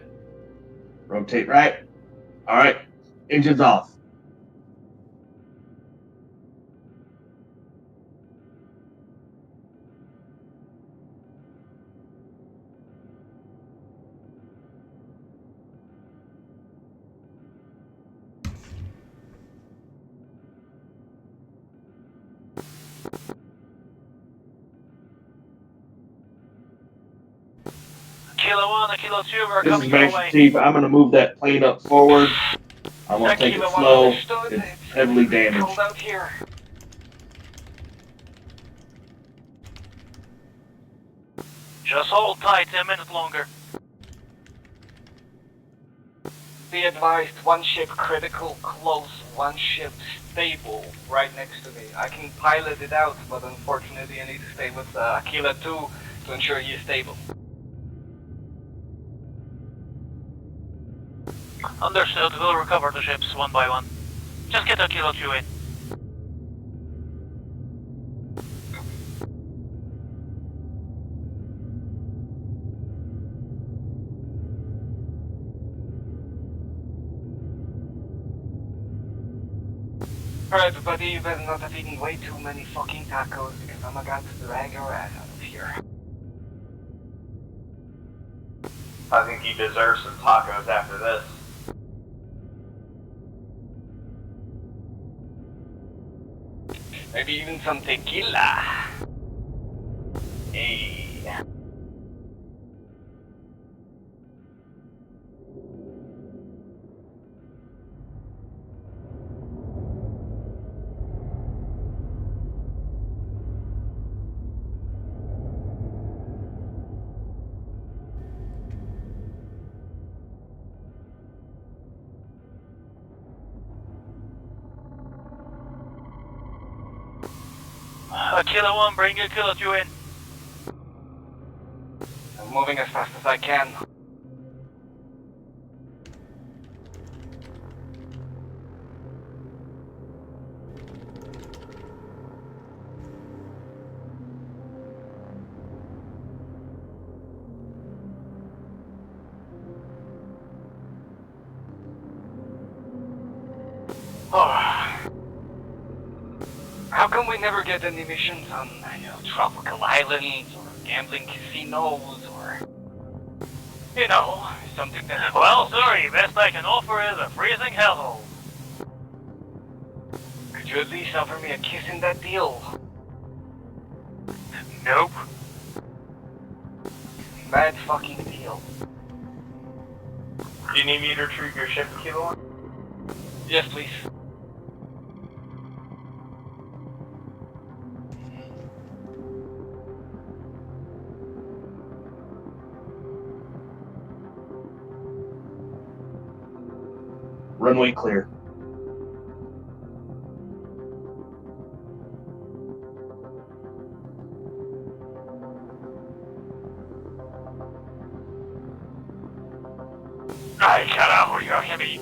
Rotate right. All right. Engines off. Kilo 1 and Kilo 2 are This is coming your Master way. Chief. I'm gonna move that plane up forward. I'm gonna take it Kilo 1 slow. understood. It's heavily damaged. Cold out here. Just hold tight a minute longer. Be advised, one ship critical, close, one ship stable, right next to me. I can pilot it out, but unfortunately I need to stay with Kilo 2 to ensure he is stable. Understood, we'll recover the ships one by one. Just get a Kilo 2 in. Alright everybody, you better not have eaten way too many fucking tacos because I'm about to drag your ass out of here. I think you deserve some tacos after this. Maybe even some tequila. Hey. Kilo 1, bring your Kilo 2 in. I'm moving as fast as I can. How come we never get any missions on, tropical islands or gambling casinos or, something that... Well, sorry, best I can offer is a freezing hellhole. Could you at least offer me a kiss in that deal? Nope. Bad fucking deal. Do you need me to retrieve your ship, Kilo? Yes, please. Runway clear. Ay, carajo, you're heavy.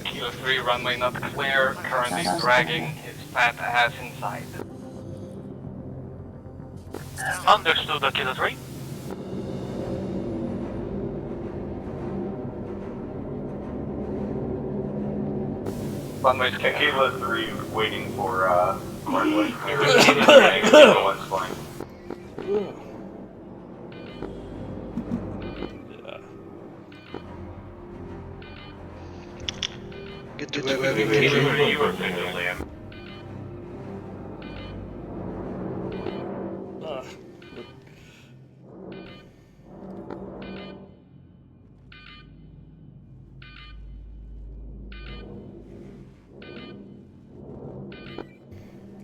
Kilo 3, runway not clear, currently dragging his fat ass inside. Understood, Kilo 3. Runway's Okay, clear. Kilo 3 waiting for, runway clear. One's flying. Get to Kilo wherever 3, you you are clear to land.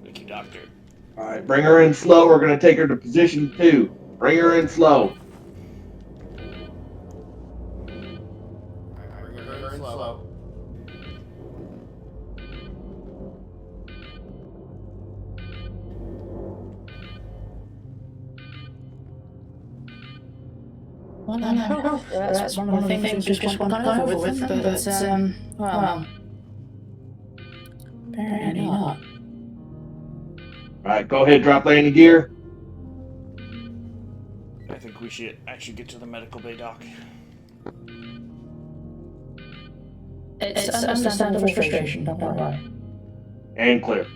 Thank you, Doctor. Alright, bring her in slow. We're going to take her to position 2. Bring her in slow. Bring her in slow. Well, no, that's one of the things we just want to go over with them, but, well, apparently not. Alright, go ahead, drop landing gear. I think we should actually get to the medical bay, Doc. It's understandable frustration, don't worry. And clear.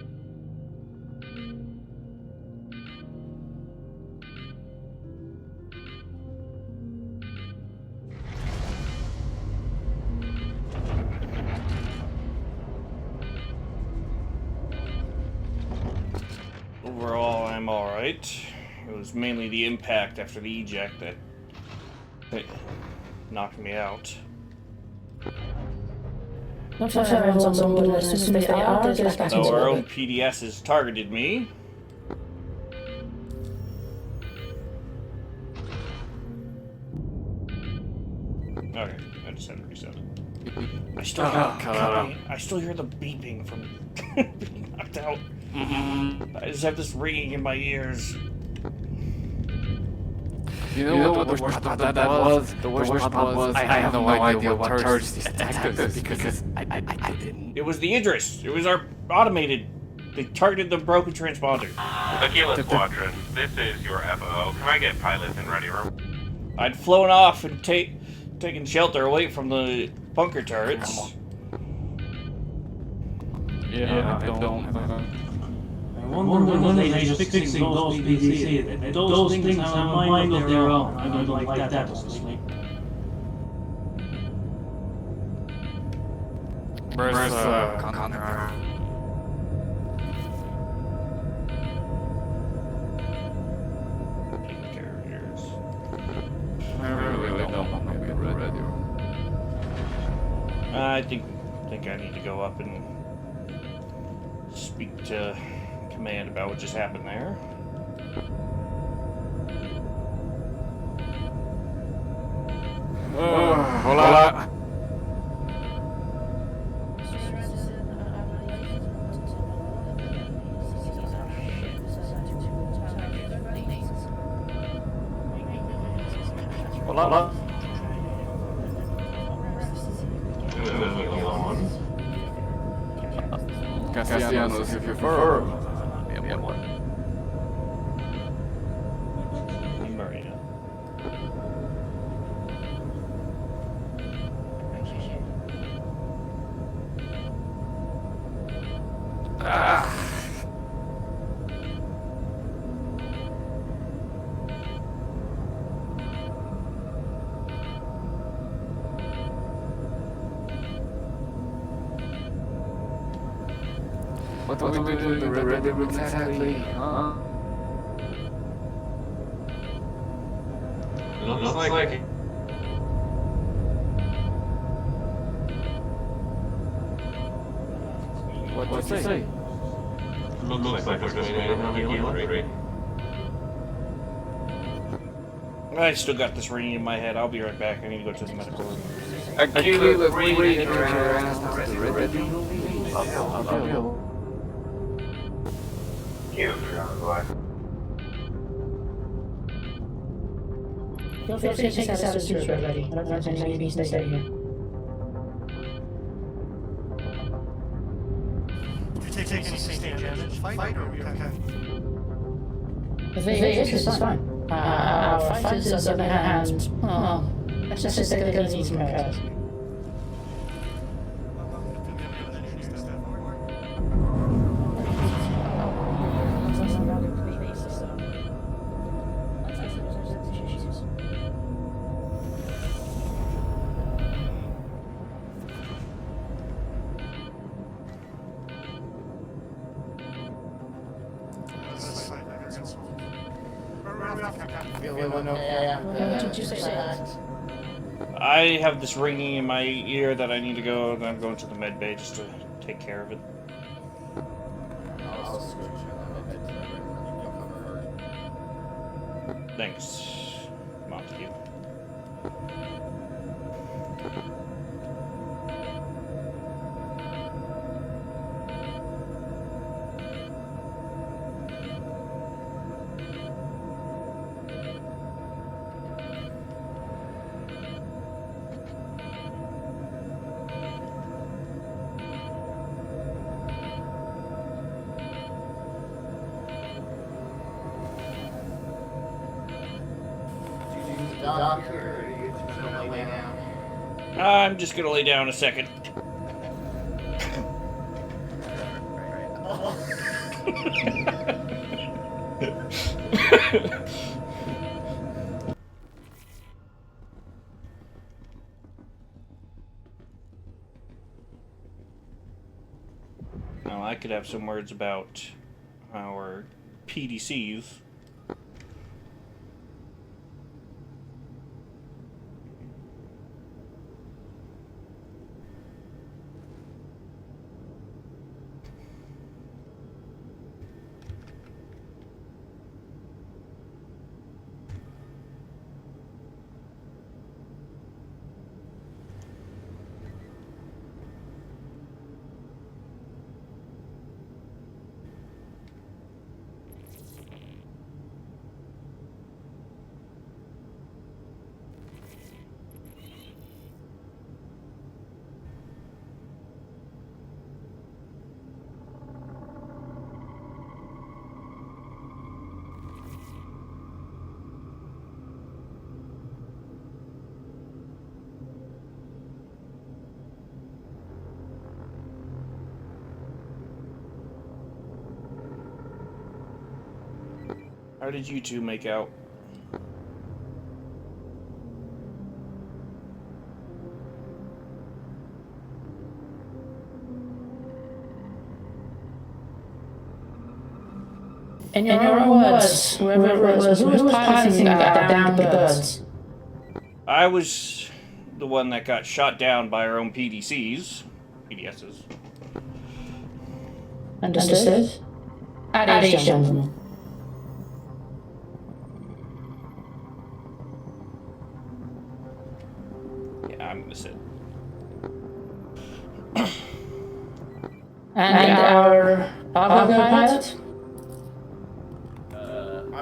Overall, I'm alright. It was mainly the impact after the eject that knocked me out. Looks like everyone's on board as soon as they are, just back Though into our own orbit. PDSs targeted me. Okay, I just had to reset it. I still I still hear the beeping from being knocked out. I just have this ringing in my ears. You know what the worst part of that was? The worst part was I have no idea what turrets attacked us because I didn't. It was the Idris. It was our automated. They targeted the broken transponder. Aquila Squadron, this is your FO. Can I get pilots in ready room? I'd flown off and taken shelter away from the bunker turrets. Yeah, I don't. I wonder when they just fixing those PDC. Those things have a mind of their own. I don't like that, honestly. Where's Connor? Carriers. I really don't want to be ready. I think I need to go up and speak to command about what just happened there. Hola. Hola. if you prefer, one. Marina. What do we do in the red room exactly? Huh? Looks like it. What do you say? Looks like we're just waiting on the healer. I still got this ringing in my head. I'll be right back. I need to go to the medical room. Aquila, breathe into your ass. The red room. Uphill. Feel free to take us out as soon as we're ready. I don't think you need to stay here. If you take any sustained damage, fight or we okay? If it is, it's fine. Our fighters, on the other hand, well, let's just say they're going to need some repairs. I have this ringing in my ear that I need to go, and I'm going to the med bay just to take care of it. Thanks, Montague. I'm just gonna lay down a second. Now I could have some words about our PDCs. How did you two make out? In your own words, whoever it was, who was piloting down the birds? I was the one that got shot down by our own PDCs. PDSs. Understood? At each gentleman. Yeah, I'm gonna sit. And our pilot?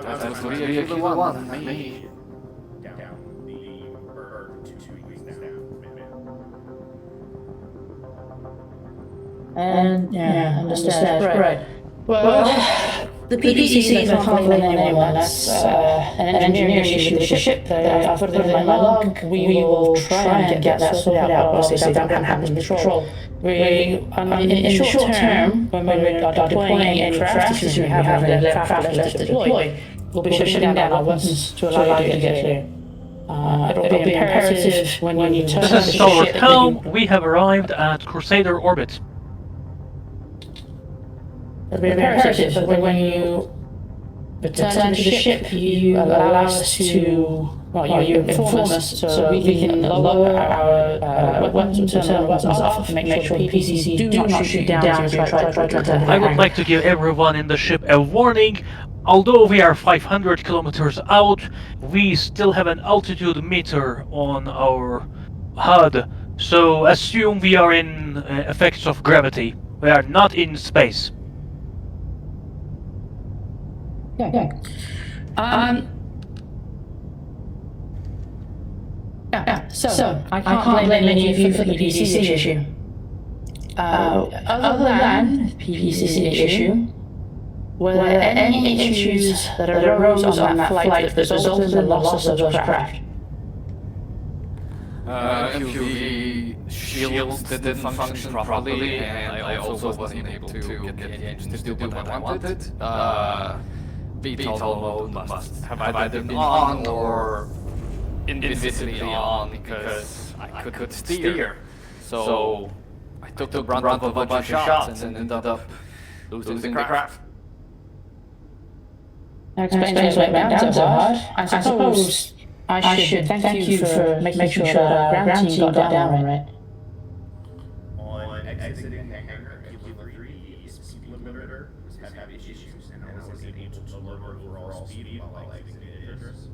That's what you want, me. Down the bird 2 weeks down. And, yeah, understand. Right. Well, the PPCs I can't blame anyone. That's an engineering issue with the ship. I've put it in my log. We will try and get that sorted out. Obviously, that won't happen with patrol. In the short term, when we're deploying any craft, as soon as we have the craft left to deploy, we'll be shutting down our weapons to allow you to get clear. It'll be imperative when you turn This is Stalwart Helm. We have arrived at Crusader orbit. It'll be imperative that when you return to the ship, you allow us to, you inform us so we can lower our weapons, turn our weapons off, to make sure PCC do not shoot down as you try to I would like to give everyone in the ship a warning. Although we are 500 kilometers out, we still have an altitude meter on our HUD, so assume we are in effects of gravity. We are not in space. Yeah. So I can't blame any of you for the PCC issue. Other than PCC issue, were there any issues that arose on that flight that resulted in the loss of those craft? The shields didn't function properly, and I also wasn't able to get the engines to do what I wanted. VTOL mode must have either been on or invisibly on because I couldn't steer. So I took the brunt of a bunch of shots and ended up losing the craft. That explains why it went down so hard. I suppose I should thank you for making sure that our ground team got down right. On exiting the hangar at Kilo 3, the speed limiter was having issues, and I wasn't able to lower overall speed while exiting Idris.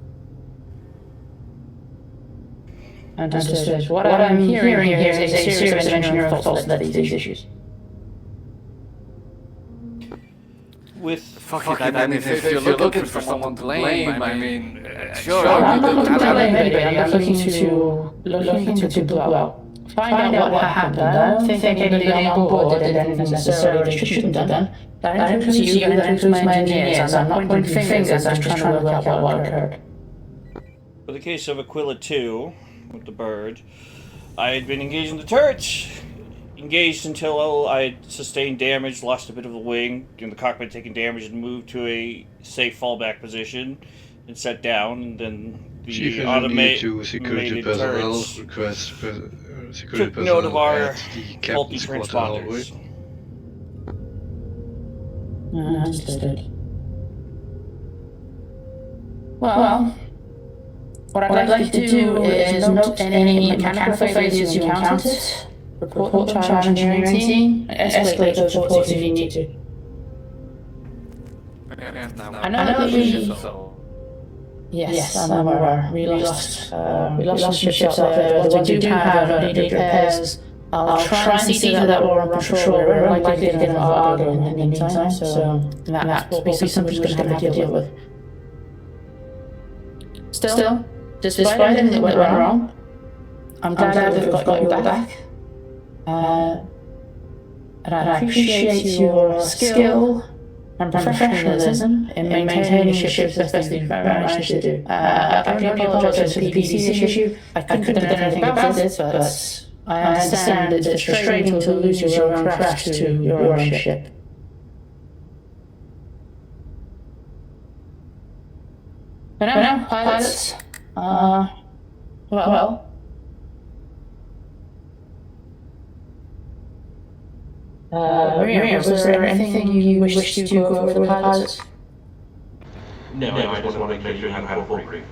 Understood. What I'm hearing here is a serious engineering fault that these issues. With Fuck it, I mean, if you're looking for someone to blame, I mean, sure. I'm not looking to blame anybody. I'm looking to find out what happened. I don't think anybody on board did anything necessarily they shouldn't have done. That includes you, that includes my engineers. I'm not pointing fingers, I'm just trying to work out what occurred. For the case of Aquila 2, with the bird, I had been engaged in the turrets. Engaged until I had sustained damage, lost a bit of the wing, in the cockpit taking damage, and moved to a safe fallback position and set down, and then the automated turrets took note of our faulty transponders. Understood. Well, what I'd like to do is note any mechanical failures you encountered, report them to our engineering team, and escalate those reports if you need to. I know that Yes, I'm aware. We lost some ships up there. The ones we do have needed repairs. I'll try and see that we're on patrol. We're likely to get an Argo in the meantime, so that will be something we're going to have to deal with. Still, despite everything that went wrong, I'm glad we've got your back. And I appreciate your skill and professionalism in maintaining ships as best you managed to do. I can only apologize for the PCC issue. I couldn't have done anything about it, but I understand that it's frustrating to lose your own craft to your own ship. For now, pilots, Maria, was there anything you wished to go over with the pilots? No, I just want to make sure you have a full brief.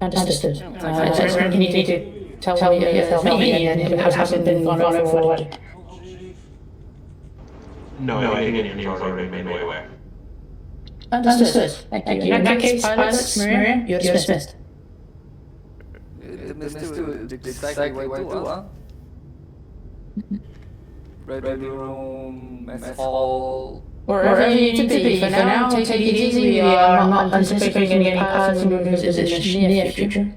Understood. Is there anything you need to tell me and it hasn't been gone over already? No, I think any of already made me aware. Understood. Thank you. In that case, pilots, Maria, you're dismissed. Exactly what I do, huh? Ready room, mess hall. Wherever you need to be. For now, take it easy. We are not anticipating any pilots moves in the near future.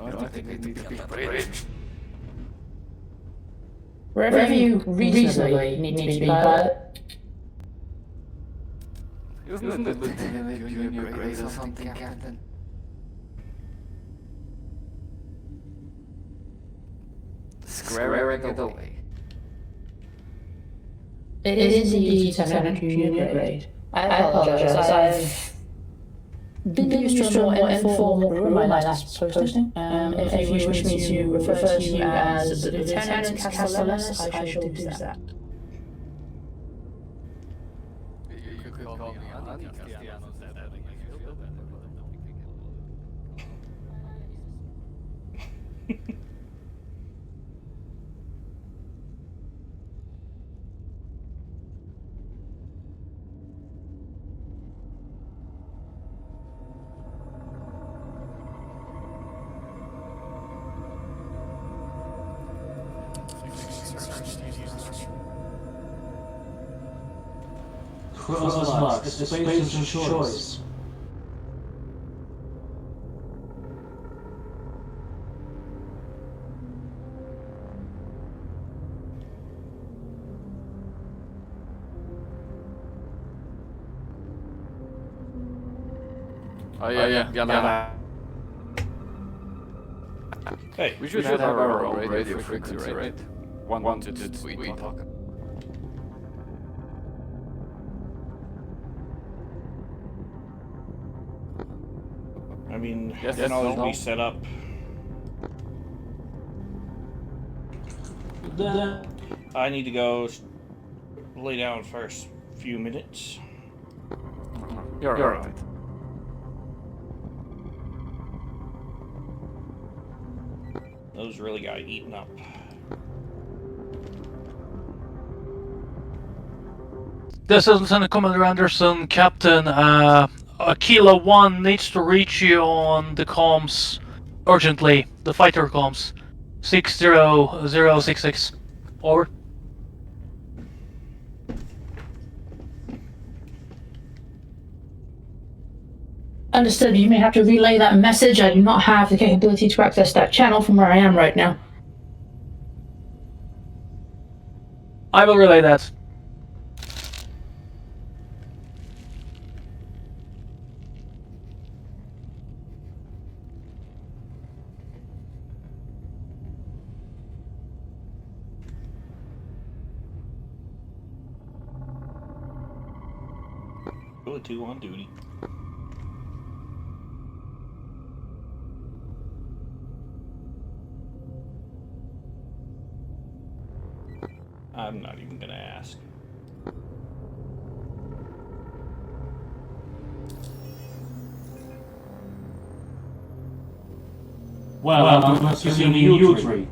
I think we need to be prepared. Wherever you reasonably need to be, pilot. Isn't the lieutenant giving you a grade or something, Captain? Squaring it away. It is indeed Lieutenant Junior grade. I apologize. I've been used to a more informal crew in my last posting. If you wish me to refer to you as Lieutenant Castellanus, I shall do that. You could call me Castellanos. Cross marks, the space of choice. Oh yeah. Hey, we should have our own radio frequency, right? One to tweet talk. I mean, Yes, it can always no. be set up. I need to go lay down first few minutes. You're right. Those really got eaten up. This is Lieutenant Commander Anderson, Captain. Kilo 1 needs to reach you on the comms urgently. The fighter comms. 60066. Over. Understood. You may have to relay that message. I do not have the capability to access that channel from where I am right now. I will relay that. Go to on duty. I'm not even gonna ask. Well, I'm assuming you three.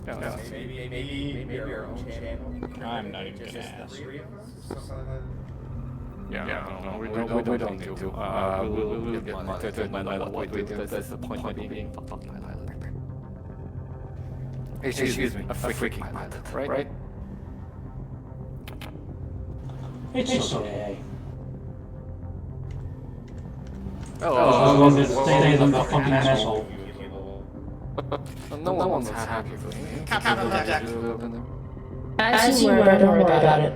Maybe our own channel. I'm not even gonna ask. No, we don't need to. We'll get what we do. That's the point of being fucking pilot. Excuse me, a freaking pilot, right? It's okay. Oh, As long as it stays on the fucking asshole. no one's happy with me. As you were, don't worry about it.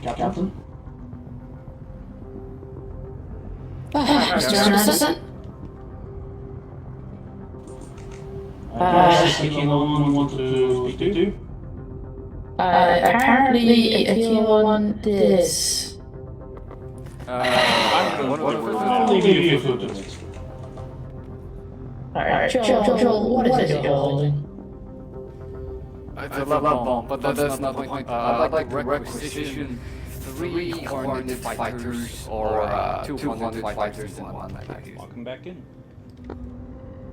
Captain? Mr. Anderson? Is this Kilo 1 wanted to speak to you? Apparently, Kilo 1 is. I'll leave you for 2 minutes. Alright, Joel, what is it you're holding? It's a love bomb, but that's not the point. I'd like to requisition 3 Hornet fighters or 2 Hornet fighters in one package. Welcome back in.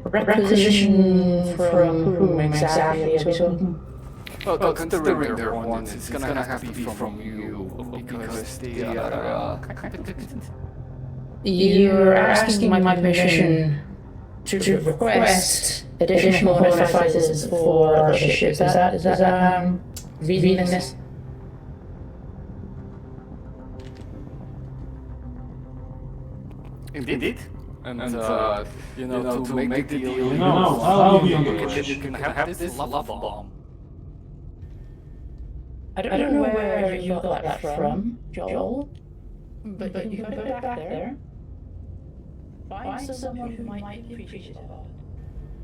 Requisition from whom exactly are we talking? Well, considering they're Hornets, it's gonna have to be from you, because they are competent. You're asking my permission to request additional Hornet fighters for other ships. Is that reading this? Indeed. And you know, to make the deal, you can have this love bomb. I don't know where you got that from, Joel, but you can put it back there. Find someone who might be appreciative of it.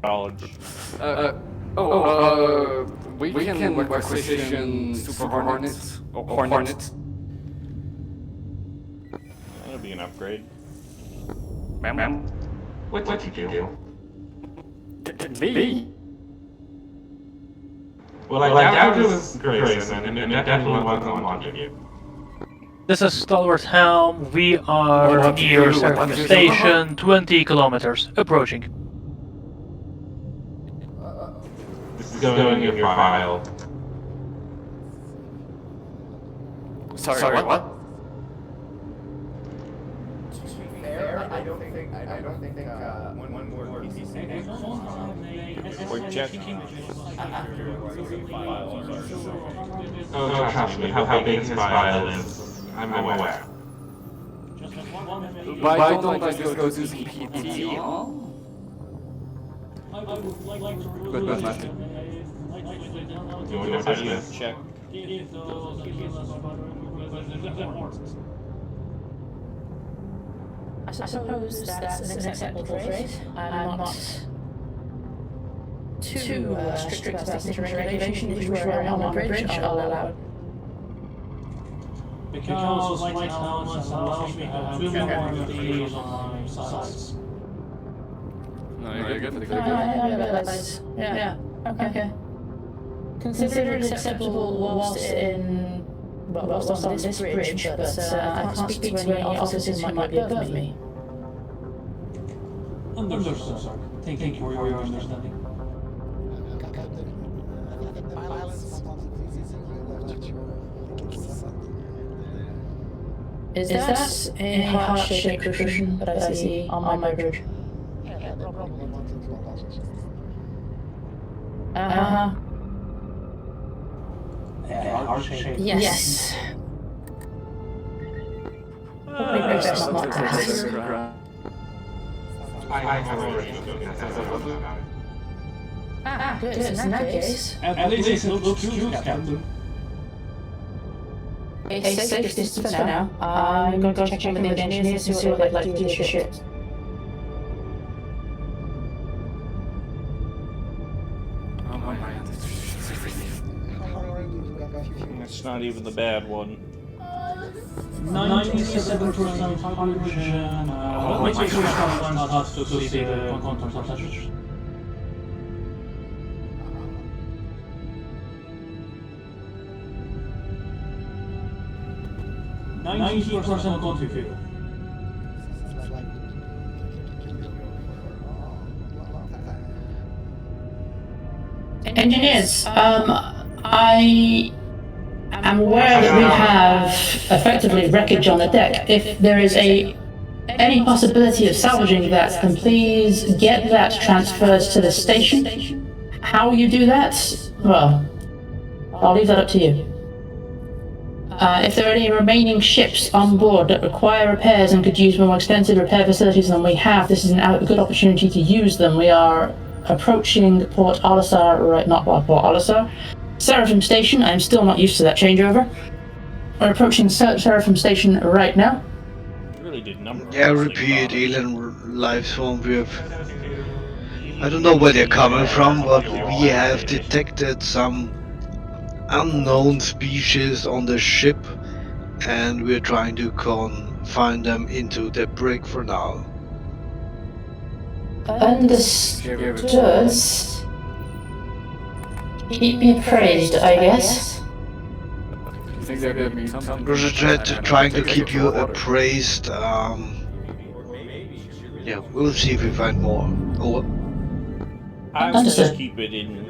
Knowledge. We can requisition Super Hornets or Hornets. That'll be an upgrade. Ma'am? What did you do? Me? Well, I doubt it was Grayson, and it definitely wasn't watching you. This is Stalwart Helm. We are near Seraphim Station, 20 kilometers, approaching. This is going in your file. Sorry, what? I don't think one more PC We're checking. Oh, trust me, how big his file is. I'm aware. Why don't I just go to some PT? Good method. You want to touch this? Check. I suppose that's an acceptable phrase. I'm not too strict about entering regulation. If you were on a bridge, I'll allow it. Because light helmets allows me to have 2 more of these on my sides. No, you're good. I realize. Yeah. Okay. Consider it acceptable whilst on this bridge, but I can't speak to any officers who might be above me. Understood, sir. Thank you for your understanding. Is that a heart-shaped cushion that I see on my bridge? Uh-huh. Heart-shaped. Yes. Probably best not to ask. I have already spoken. Good, in that case. At least it looks true, Captain. A safe distance for now. I'm going to check with the engineers and see what they'd like to do with the ship. That's not even the bad one. 97% hydrogen. Let's see if us to see the contours of such. %, contribute. Engineers, I am aware that we have effectively wreckage on the deck. If there is any possibility of salvaging that, then please get that transferred to the station. How you do that? Well, I'll leave that up to you. If there are any remaining ships on board that require repairs and could use more extensive repair facilities than we have, this is a good opportunity to use them. We are approaching Port Olisar, Port Olisar. Seraphim Station, I'm still not used to that changeover. We're approaching Seraphim Station right now. Really did number. Yeah, repeat, alien life form. I don't know where they're coming from, but we have detected some unknown species on the ship, and we're trying to confine them into the brig for now. Understood. Keep me appraised, I guess. Roger, trying to keep you appraised. Yeah, we'll see if we find more. Over. I will just keep it in.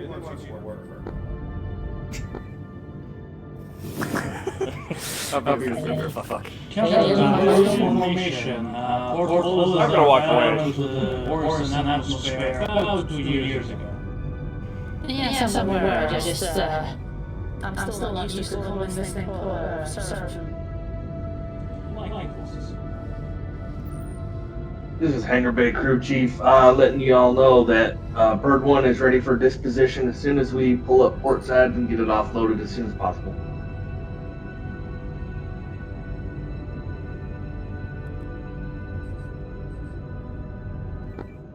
I'm gonna walk away. Worse than atmosphere about 2 years ago. Yeah, somewhere. I'm still not used to calling this thing Seraphim. This is Hangar Bay Crew Chief, letting you all know that Bird 1 is ready for disposition as soon as we pull up port side and get it offloaded as soon as possible.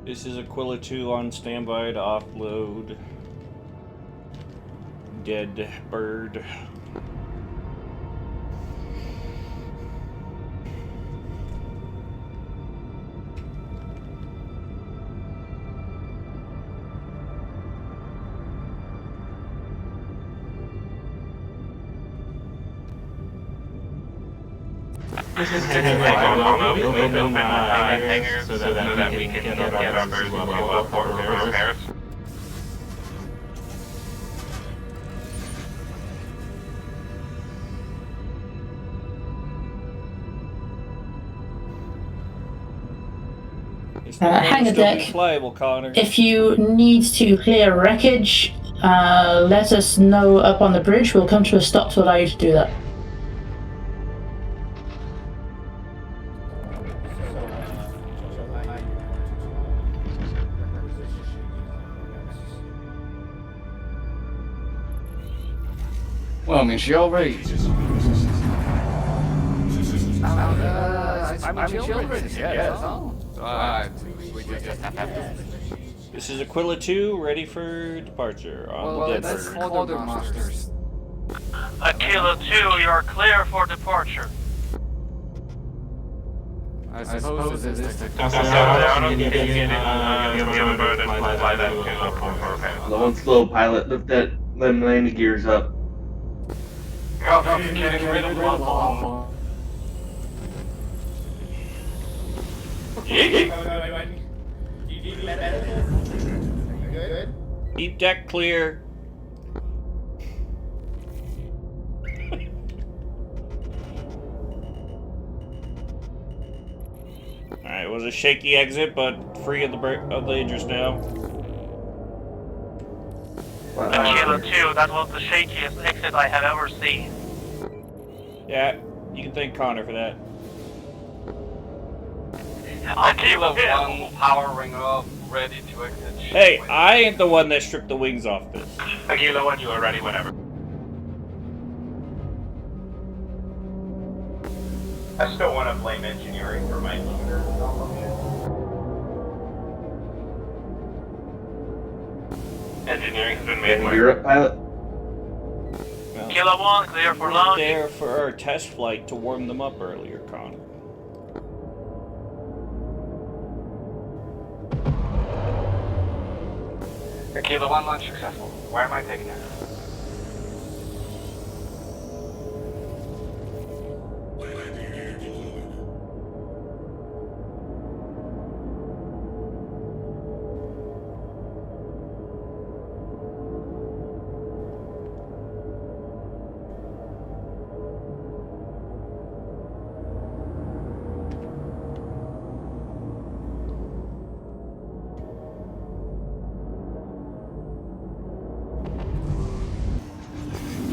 This is Aquila 2 on standby to offload dead bird. This is open hangars so that we can get our birds level for repairs. Hangar deck, Flyable, Connor. if you need to clear wreckage, let us know up on the bridge. We'll come to a stop to allow you to do that. Well, I mean, she already. I'm children. Yeah, we just have to. This is Aquila 2, ready for departure on the dead That's bird. other monsters. Aquila 2, you're clear for departure. I suppose it is to Down, get in the other bird and fly that to the point for repairs. Slow and slow, pilot. Lift them landing gears up. Getting rid of one bomb. Deep deck clear. Alright, it was a shaky exit, but free of the Idris now. Aquila 2, that was the shakiest exit I have ever seen. Yeah, you can thank Connor for that. Aquila 1 powering up, ready to exit. Hey, I ain't the one that stripped the wings off this. Aquila 1, you are ready whenever. I still want to blame engineering for my limiter malfunction. Engineering has been made. You're up, pilot. Well, Aquila 1, clear for we launch. weren't there for our test flight to warm them up earlier, Connor. Aquila 1 launch successful. Why am I taking it?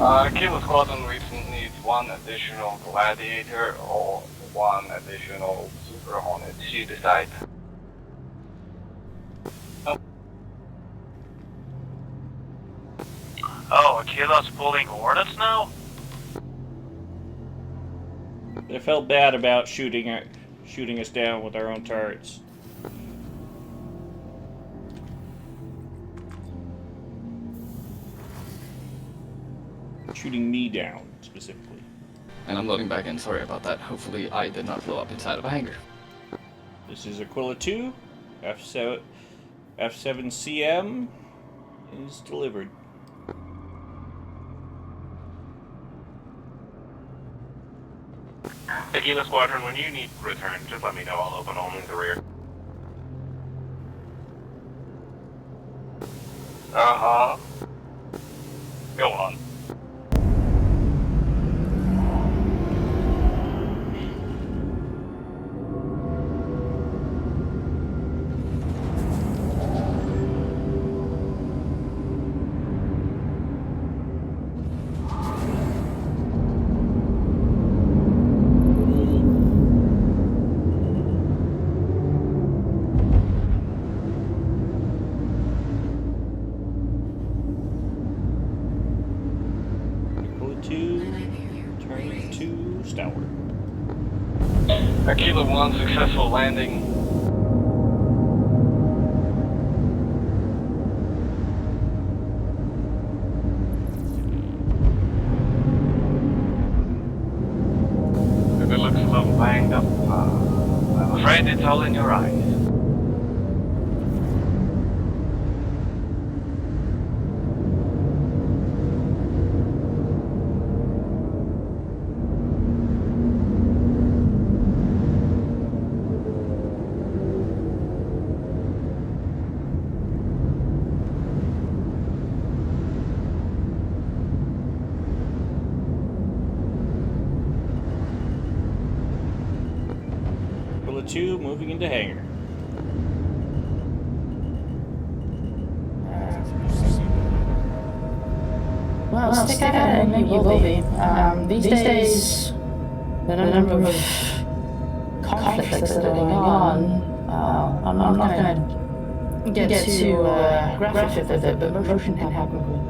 Aquila Squadron needs one additional Gladiator or one additional Super Hornet. She decides. Oh, Aquila's pulling Hornets now? They felt bad about shooting us down with our own turrets. Shooting me down, specifically. And I'm loading back in, sorry about that. Hopefully I did not blow up inside of a hangar. This is Aquila 2, F7CM is delivered. Aquila Squadron, when you need return, just let me know. I'll open only the rear. Uh-huh. Go on. to Stalwart. Aquila 1, successful landing. It looks a little banged up. I'm afraid it's all in your eyes. Aquila 2 moving into hangar. Well, stick at it, and maybe you will be. These days, the number of conflicts that are going on, I'm not going to get too graphic with it, but motion can happen quickly.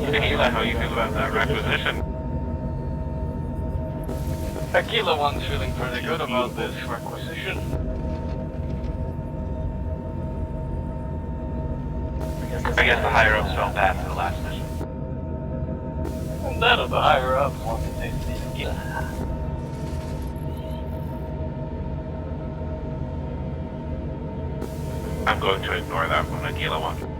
Aquila, how you feel about that requisition? Aquila 1's feeling pretty good about this requisition. I guess the higher-ups felt bad for the last mission. And none of the higher-ups want to taste the Aquila. I'm going to ignore that one, Aquila 1.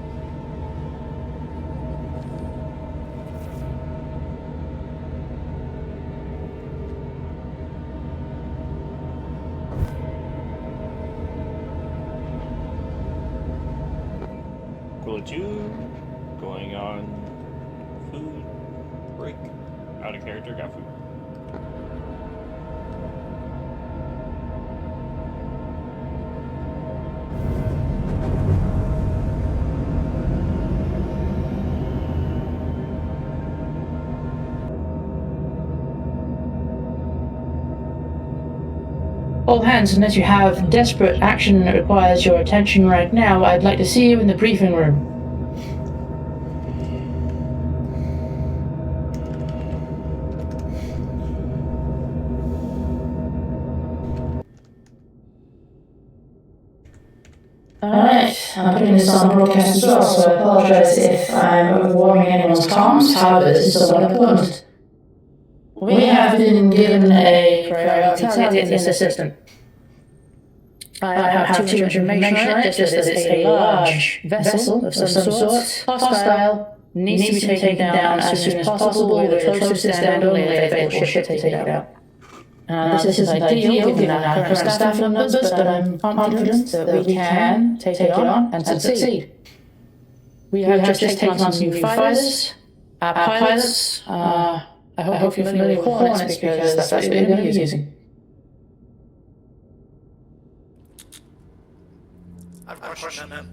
Aquila 2 going on food break. Out of character, got food. All hands, unless you have desperate action that requires your attention right now, I'd like to see you in the briefing room. Alright, I'm putting this on broadcast as well, so I apologize if I'm overwhelming anyone's comms. However, this is somewhat important. We have been given a priority target in the system. I have too much information on it, just that it's a large vessel of some sort, hostile, needs to be taken down as soon as possible with the closest and only available ship to take it out. This isn't ideal given our current staff numbers, but I'm confident that we can take it on and succeed. We have just taken on some new fighters. Our pilots, I hope you're familiar with Hornets because that's what we're going to be using. I have a question, man.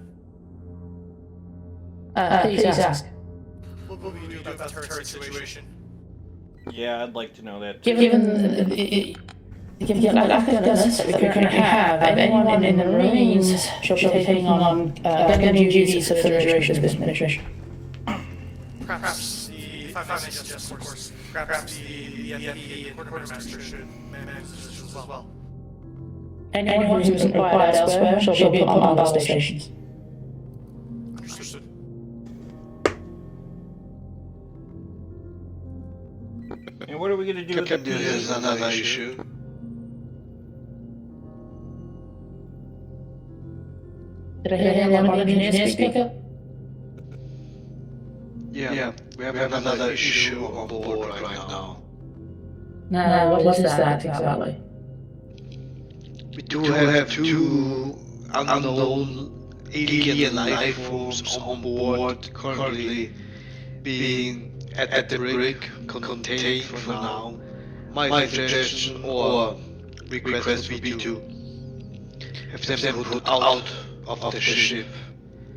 Please ask. What will you do about the turret situation? Yeah, I'd like to know that. Given the active gunners that we currently have, anyone in the Marines shall be taking on gunning duties for the duration of this mission. Perhaps the 5 Justice Force, perhaps the Quartermaster should manage this as well. Anyone who isn't required elsewhere shall be put on battle stations. Understood. And what are we going to do with Captain, the this is another issue. Did I hear one of the engineers speak up? Yeah, we have another issue on board right now. No, what is that exactly? We do have two unknown alien life forms on board currently being at the brig, contained for now. My suggestion or request would be to have them put out of the ship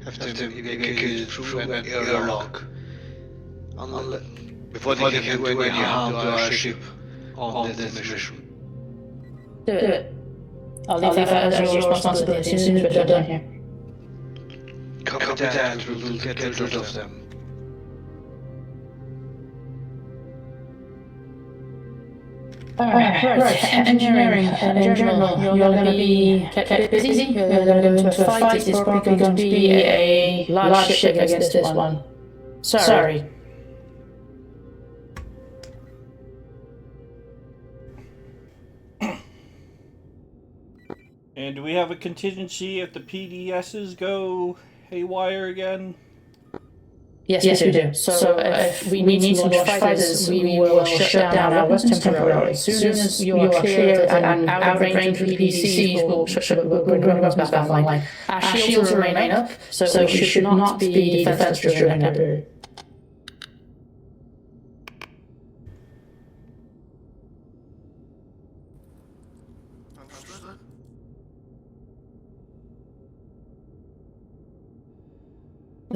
have them evacuated through an airlock. Before they can do any harm to our ship on this mission. Do it. I'll leave that as your responsibility as soon as we're done here. Copy that, we'll get rid of them. Right. Engineering in general, you're going to be kept busy. You're going to go into a fight. It's probably going to be a large ship against this one. Sorry. And do we have a contingency if the PDSs go haywire again? Yes, we do. So if we need to launch fighters, we will shut down our weapons temporarily. As soon as you are clear and out of range of the PDCs, we'll bring weapons back online. Our shields will remain up, so we should not be defenseless during that period.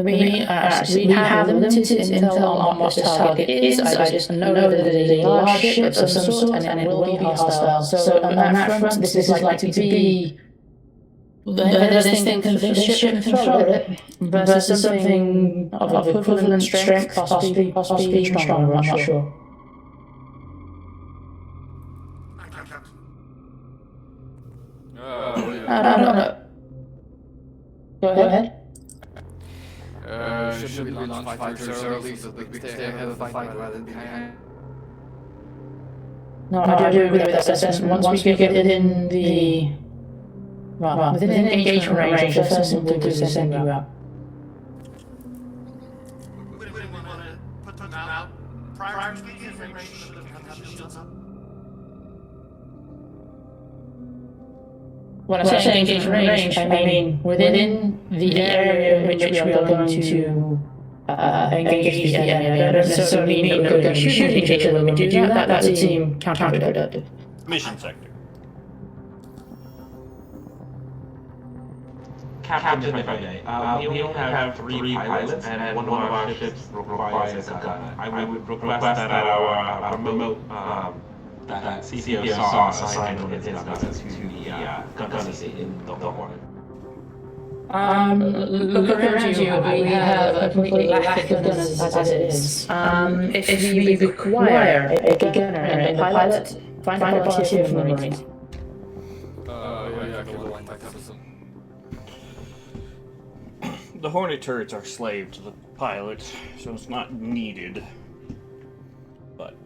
We have limited intel on what this target is. I just know that it is a large ship of some sort and it will be hostile. So on that front, this is likely to be this ship can control it versus something of equivalent strength, possibly stronger, I'm not sure. I don't know. Go ahead. Should we launch fighters early so we can stay ahead of the fight rather than behind? No, I do agree with that assessment. Once we get in the... Well, within engagement range, the first thing we'll do is send you out. We wouldn't want to put them out prior to engagement range so that we can have shields up. When I say engagement range, I mean within the area in which we are going to engage the enemy. I don't necessarily mean that we're going to be shooting each other when we do that. That would seem counterproductive. Mission sector. Captain, if I may, we only have 3 pilots, and one of our ships requires a gun. I would request that our remote that CCO saw assign one of his guns to the gun seat in the Hornet. Look around you. We have a complete lack of gunners as it is. If you require a gunner and a pilot, find a volunteer from the Marines. The Hornet turrets are slave to the pilot, so it's not needed. But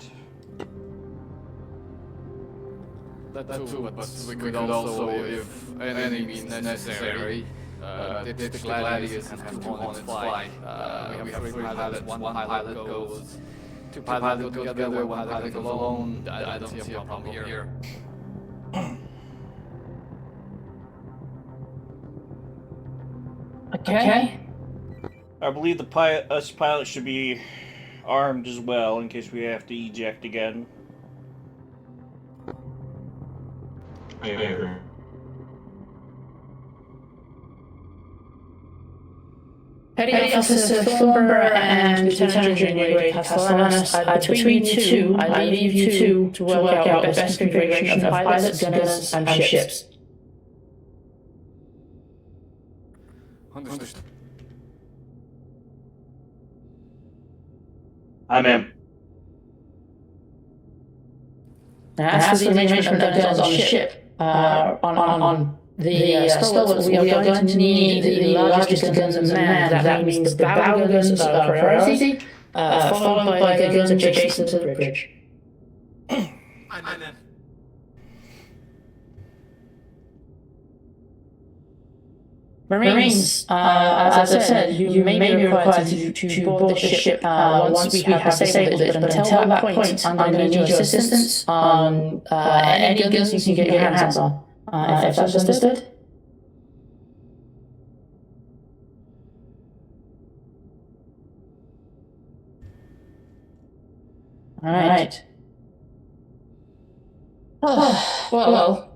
That too, but we could also, if any means necessary, ditch the gladiators and have 2 Hornets fly. We have 3 pilots, 1 pilot goes, 2 pilots go together, 1 pilot goes alone. I don't see a problem here. Okay. I believe us pilots should be armed as well in case we have to eject again. I agree. Petty Officer Thornborough and Lieutenant Engineer Castellanos, between you two, I leave you two to work out the best configuration of pilots, gunners, and ships. Understood. I'm in. As for the arrangement of guns on the ship, on the Stalwart, we are going to need the largest guns in man. That means the bow guns are priority, followed by the guns adjacent to the bridge. I'm in. Marines, as I said, you may be required to board the ship once we have disabled it, but until that point, I'm going to need your assistance on any guns you can get your hands on. If that's understood? Alright. Well,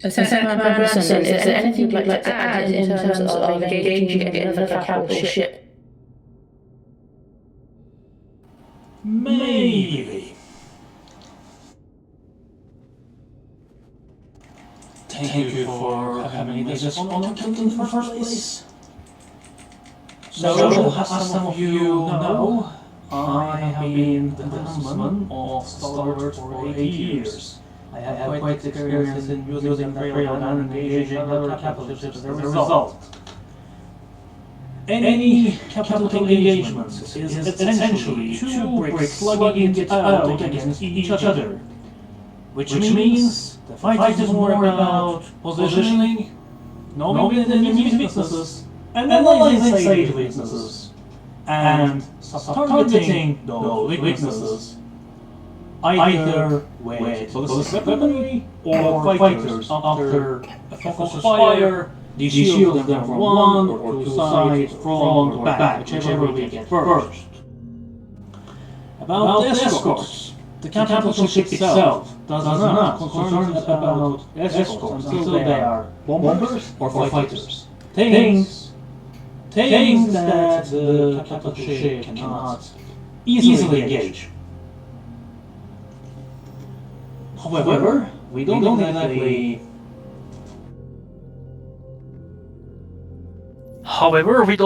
Lieutenant Commander Branson, is there anything you'd like to add in terms of engaging another capital ship? Maybe. Thank you for having me this honor in the first place. So, as some of you know, I have been the helmsman of Stalwart for 8 years. I have quite experience in using the railgun and engaging other capital ships as a result. Any capital engagement is essentially two bricks slugging it out against each other, which means the fight is more about positioning, knowing the enemy's weaknesses, analyzing said weaknesses, and targeting those weaknesses, either with ballistic weaponry or fighters after a focus fire, de-shield them from one or two sides, front or back, whichever we get first. About the escorts, the capital ship itself does not concern about escorts until they are bombers or fighters. Things that the capital ship cannot easily engage. However, we don't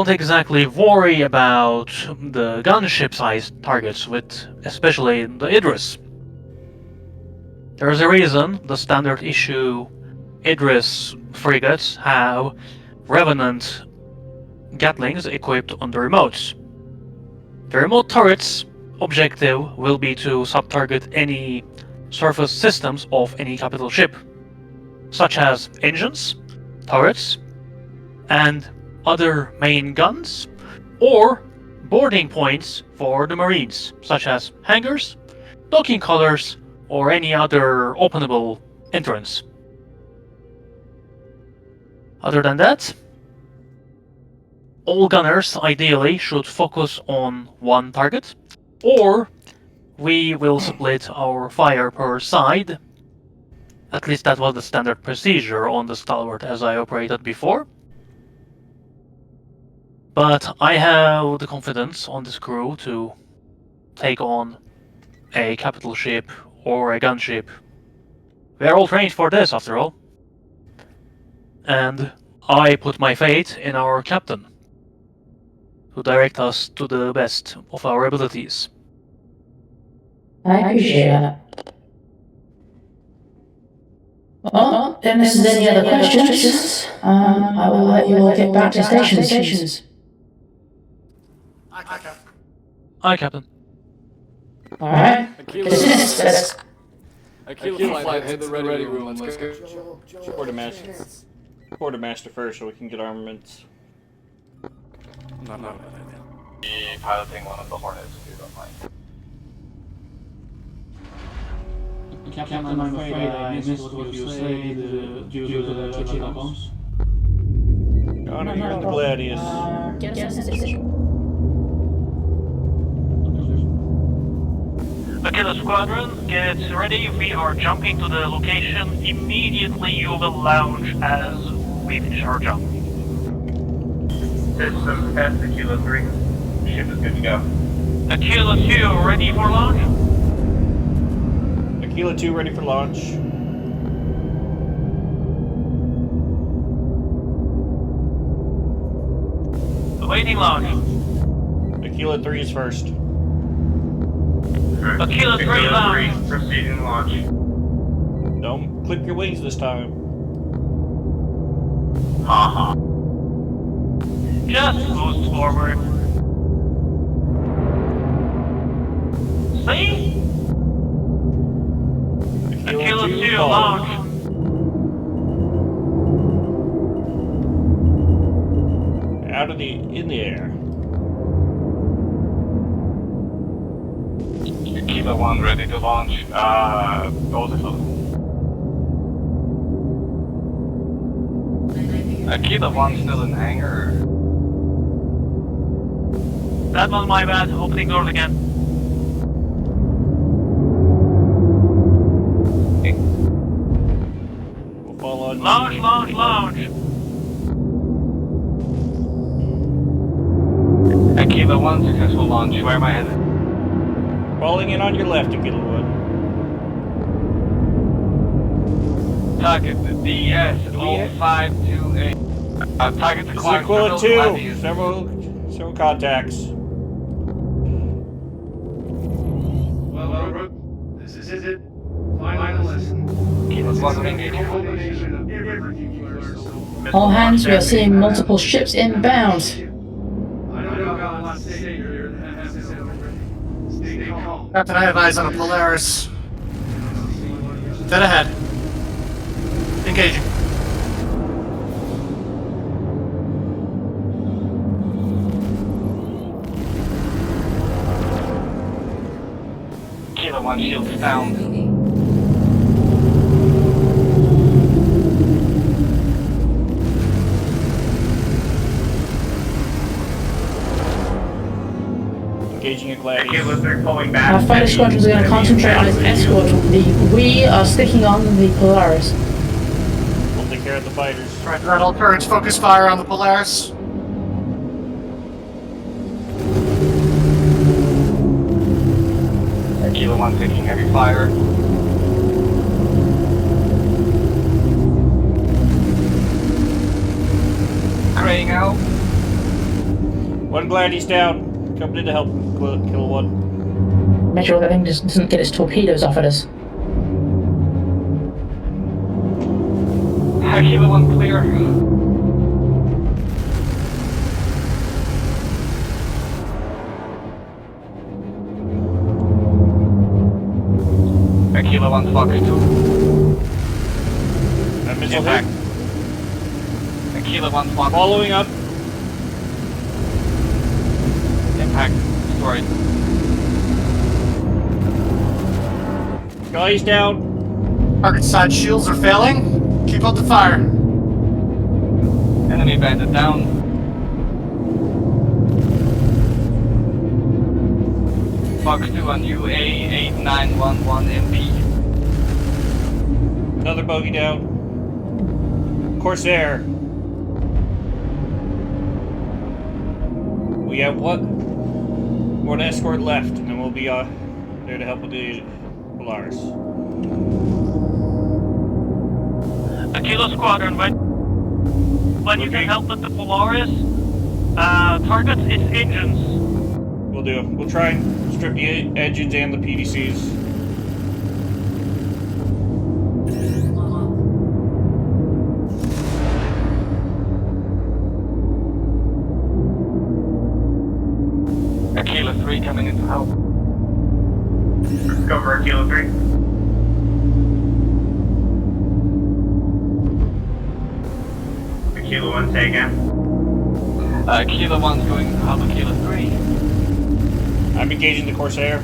exactly worry about the gunship-sized targets, with especially the Idris. There is a reason the standard issue Idris frigates have Revenant Gatlings equipped on the remotes. The remote turret's objective will be to sub-target any surface systems of any capital ship, such as engines, turrets, and other main guns, or boarding points for the Marines, such as hangars, docking collars, or any other openable entrance. Other than that, all gunners ideally should focus on one target, or we will split our fire per side. At least that was the standard procedure on the Stalwart as I operated before. But I have the confidence on this crew to take on a capital ship or a gunship. We are all trained for this, after all. And I put my faith in our captain, to direct us to the best of our abilities. I appreciate that. Well, unless there's any other questions, I will let you all get back to stations. Aye, Captain. Alright. Dismissed. Aquila flight, head to the ready room. Let's go. Quartermaster first, so we can get armaments. No. Be piloting one of the Hornets, if you don't mind. Captain, I'm afraid I missed what you said due to the telecoms. Honor here in the Gladius. Aquila Squadron, get ready. We are jumping to the location. Immediately you will launch as we finish our jump. System test Aquila 3. Ship is good to go. Aquila 2, ready for launch? Aquila 2 ready for launch. Awaiting launch. Aquila 3 is first. Aquila 3 launch. Proceeding launch. Don't clip your wings this time. Haha. Just boost forward. See? Aquila 2 launch. In the air. Aquila 1 ready to launch. Beautiful. Aquila 1 still in hangar. That was my bad. Opening doors again. We'll Fall on. Launch! Kilo 1, successful launch. Where am I headed? Falling in on your left, Kilo 1. Target DS-0528. Target This is acquired Aquila several 2. gladiators. Several contacts. Well, this is it. Final lesson. Kilo 1 engaging. All hands, we are seeing multiple ships inbound. I don't know about what to say here. Stay calm. Captain, I have eyes on a Polaris. Dead ahead. Engaging. Kilo 1 shields down. Engaging a gladiator. Kilo 3 pulling back. Our fighter squadrons are going to concentrate on its escort. We are sticking on the Polaris. We'll take care of the fighters. Right, that all turrets focus fire on the Polaris. Kilo 1 taking heavy fire. Graying out. One gladius down. Coming in to help Kilo 1. Make sure that thing just doesn't get its torpedoes off at us. Kilo 1 clear. Kilo 1 Fox 2. That missile Impact. hit. Kilo 1 Fox. Following up. Impact destroyed. Guy's down. Target side shields are failing. Keep up the fire. Enemy bandit down. Fox 2 on U.E.E 8911 MP. Another bogey down. Corsair. We have one escort left, and then we'll be there to help with the Polaris. Kilo Squadron, when you can help with the Polaris, target its engines. We'll do. We'll try and strip the engines and the PDCs. Kilo 3 coming in to help. Go for Kilo 3. Kilo 1 taken. Kilo 1's going to help Kilo 3. I'm engaging the Corsair.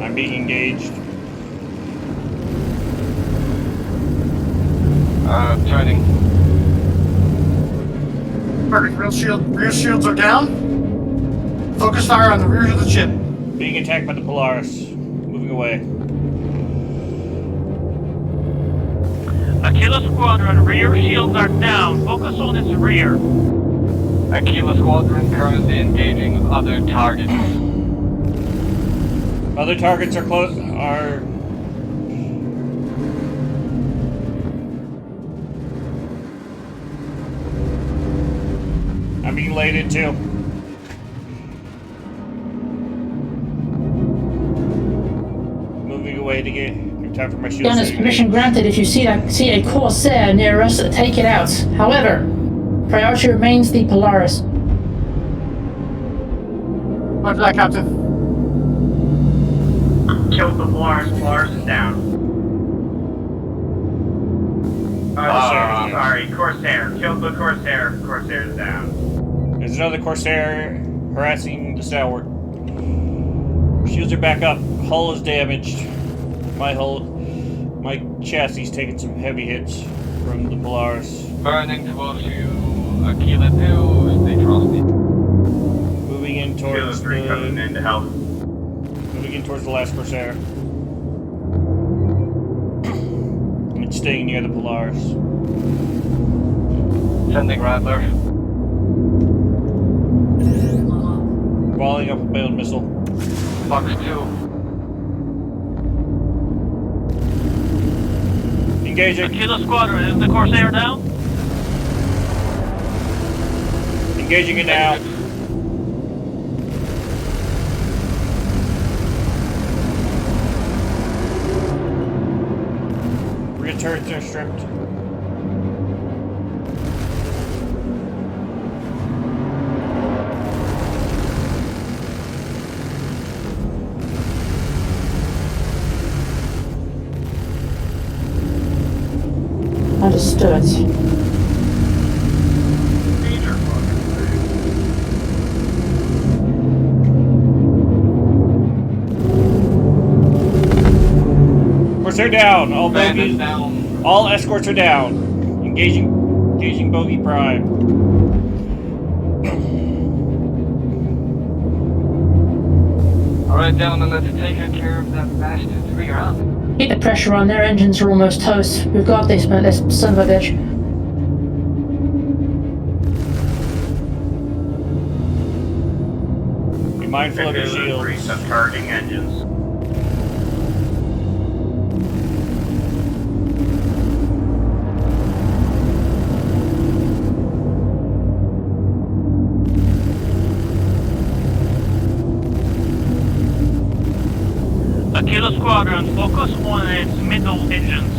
I'm being engaged. Turning. Perfect. Rear shields are down. Focus fire on the rear of the ship. Being attacked by the Polaris. Moving away. Kilo Squadron, rear shields are down. Focus on its rear. Kilo Squadron currently engaging other targets. Other targets are close. I'm being laid into. Moving away to get time for my shield. Gunners, permission granted. If you see a Corsair near us, take it out. However, priority remains the Polaris. Roger that, Captain. Killed the Polaris. Polaris is down. Sorry, Corsair. Killed the Corsair. Corsair is down. There's another Corsair harassing the Stalwart. Shields are back up. Hull is damaged. My chassis taking some heavy hits from the Polaris. Burning towards you, Aquila 2, stay frosty. Moving in towards Aquila 3 coming in to help. Moving in towards the last Corsair. And staying near the Polaris. Sending Rattler. Walling up a payload missile. Fox 2. Engaging. Aquila Squadron, is the Corsair down? Engaging it now. Rear turrets are stripped. Understood. Major Corsair down. All Bandit bogies. down. All escorts are down. Engaging bogey prime. Alright, gentlemen, let's take care of that bastard's rear up. Keep the pressure on, their engines are almost toast. We've got this, man, this son of a bitch. Be mindful of your shields. Subcharging engines. Aquila Squadron, focus on its middle engines.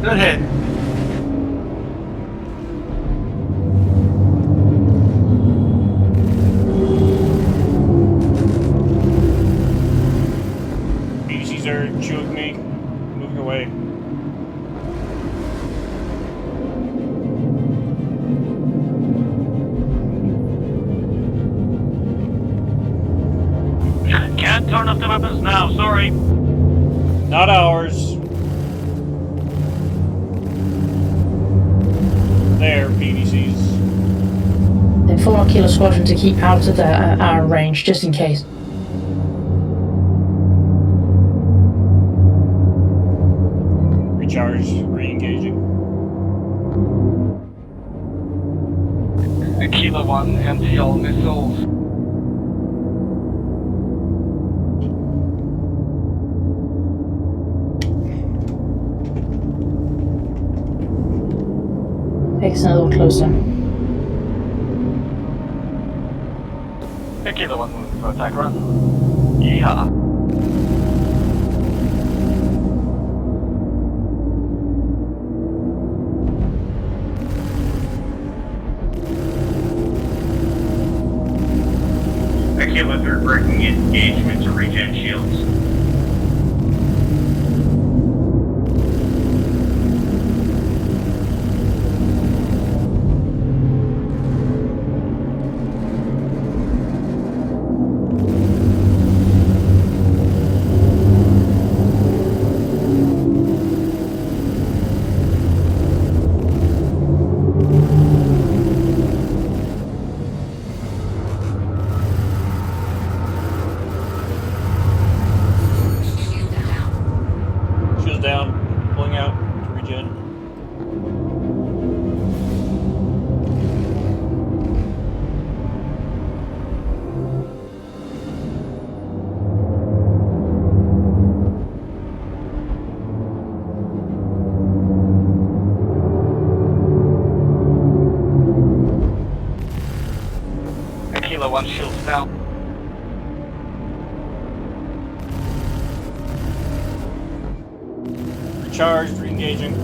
Good hit. BDCs are chewing me. Moving away. Can't turn off the weapons now, sorry. Not ours. There, PDCs. Inform our Kilo Squadron to keep out of our range, just in case. Recharge, re-engaging. Aquila 1, empty all missiles. Takes a little closer. Aquila 1 moving for attack run. Yeehaw. Aquila 3 breaking engagement to regen shields. Shields down. Pulling out to regen. Aquila 1 shields down. Recharged, re-engaging.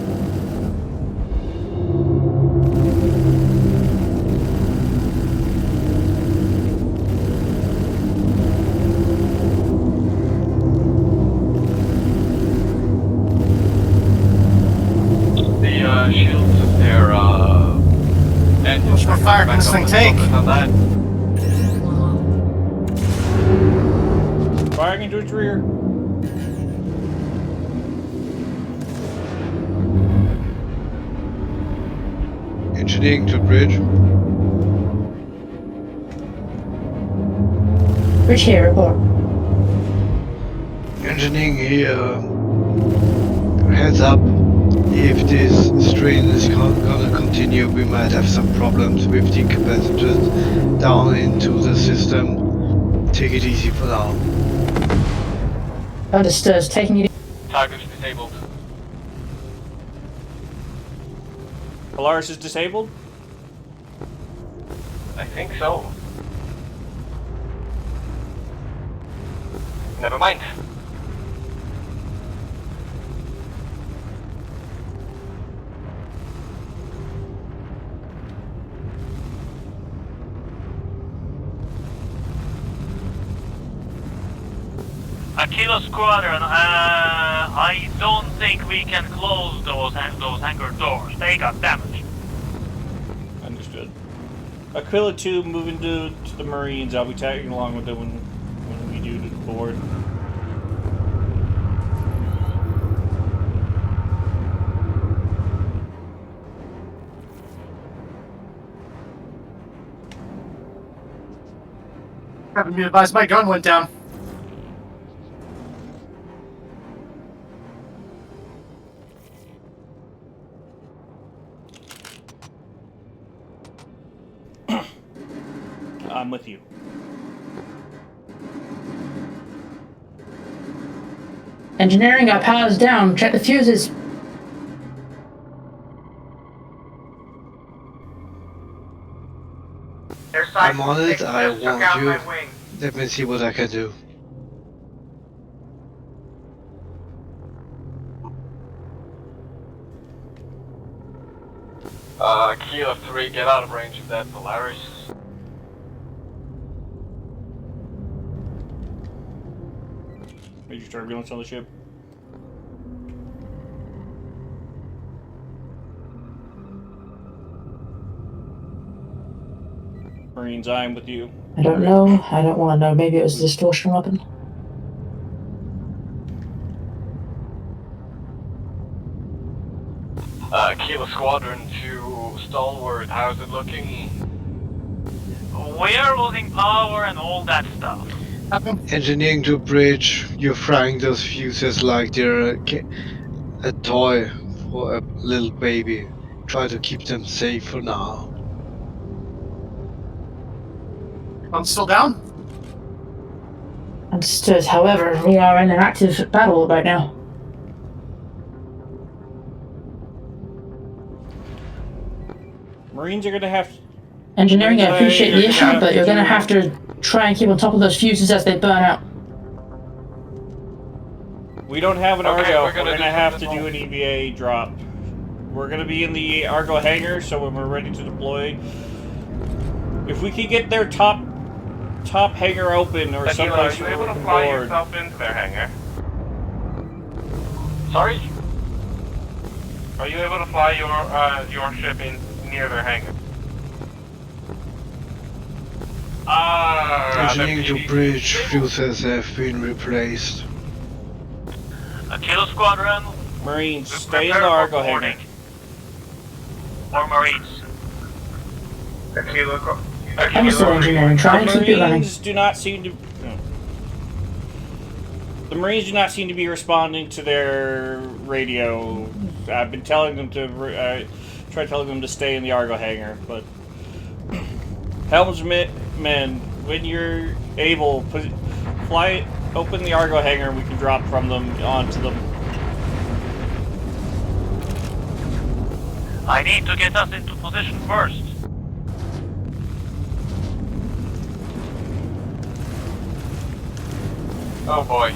fire can this thing take? Firing into its rear. Engineering to bridge. Bridge here, report. Engineering here. Heads up. If this strain is gonna continue, we might have some problems with the capacitors down into the system. Take it easy for now. Understood. Taking you. Target's disabled. Polaris is disabled? I think so. Never mind. Kilo Squadron, I don't think we can close those hangar doors. They got damaged. Understood. Aquila 2 moving to the Marines. I'll be tagging along with them when we do to the board. Having me advised my gun went down. I'm with you. Engineering, our power's down. Check the fuses. I'm on it, I warned you. Let me see what I can do. Kilo 3, get out of range of that Polaris. Major turbulence on the ship. Marines, I'm with you. I don't know. I don't want to know. Maybe it was a distortion weapon. Kilo Squadron to Stalwart, how's it looking? We are losing power and all that stuff. Engineering to bridge, you're frying those fuses like they're a toy for a little baby. Try to keep them safe for now. I'm still down? Understood. However, we are in an active battle right now. Marines are gonna have to... Engineering, I appreciate the issue, but you're gonna have to try and keep on top of those fuses as they burn out. We don't have an Argo. We're gonna do have to do an EVA drop. We're gonna be in the Argo hangar, so when we're ready to deploy, if we can get their top hangar open or someplace Are you able to on fly board. yourself into their hangar? Sorry? Are you able to fly your ship in near their hangar? Engineering to bridge, fuses have been replaced. Kilo Squadron, Marines, stay in prepare the for Argo boarding. hangar. Or Marines. Understood, engineering. Try and keep it running. Marines do not seem to... The Marines do not seem to be responding to their radio. I've been telling them to... try telling them to stay in the Argo hangar, but... Helmsmen, when you're able, open the Argo hangar and we can drop from them onto them. I need to get us into position first. Oh boy.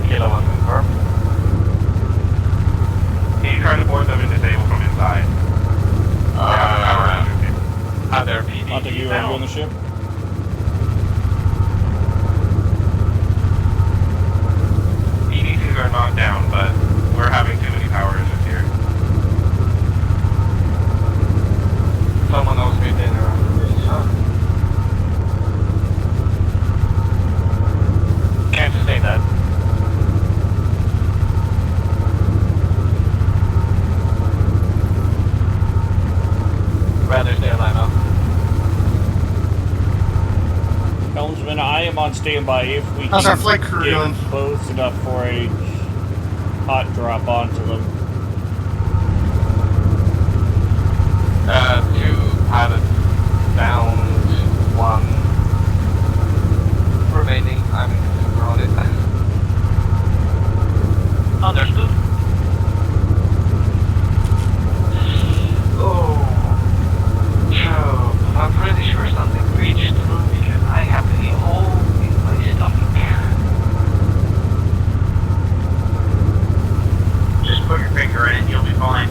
Kilo 1 confirmed. Can you try to board them and disable from inside? Are there PDs Montague, are you on the ship? EDCs are not down, but we're having too many power issues here. on standby if we How's our can flight crew get doing? close enough for a hot drop onto them. 2 pilots down, 1 remaining. I'm super on it. Understood. Oh, I'm pretty sure something reached through because I have a hole in my stomach. Just put your finger in it, you'll be fine.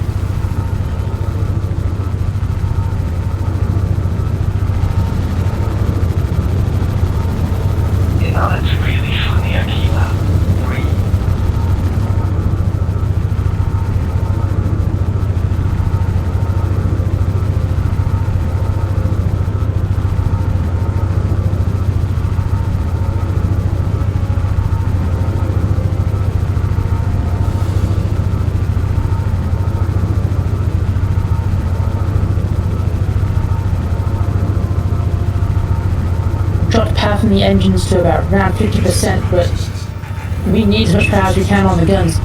You know, that's really funny, Akila. 3. Dropped power from the engines to about around 50%, but we need as much power as we can on the guns.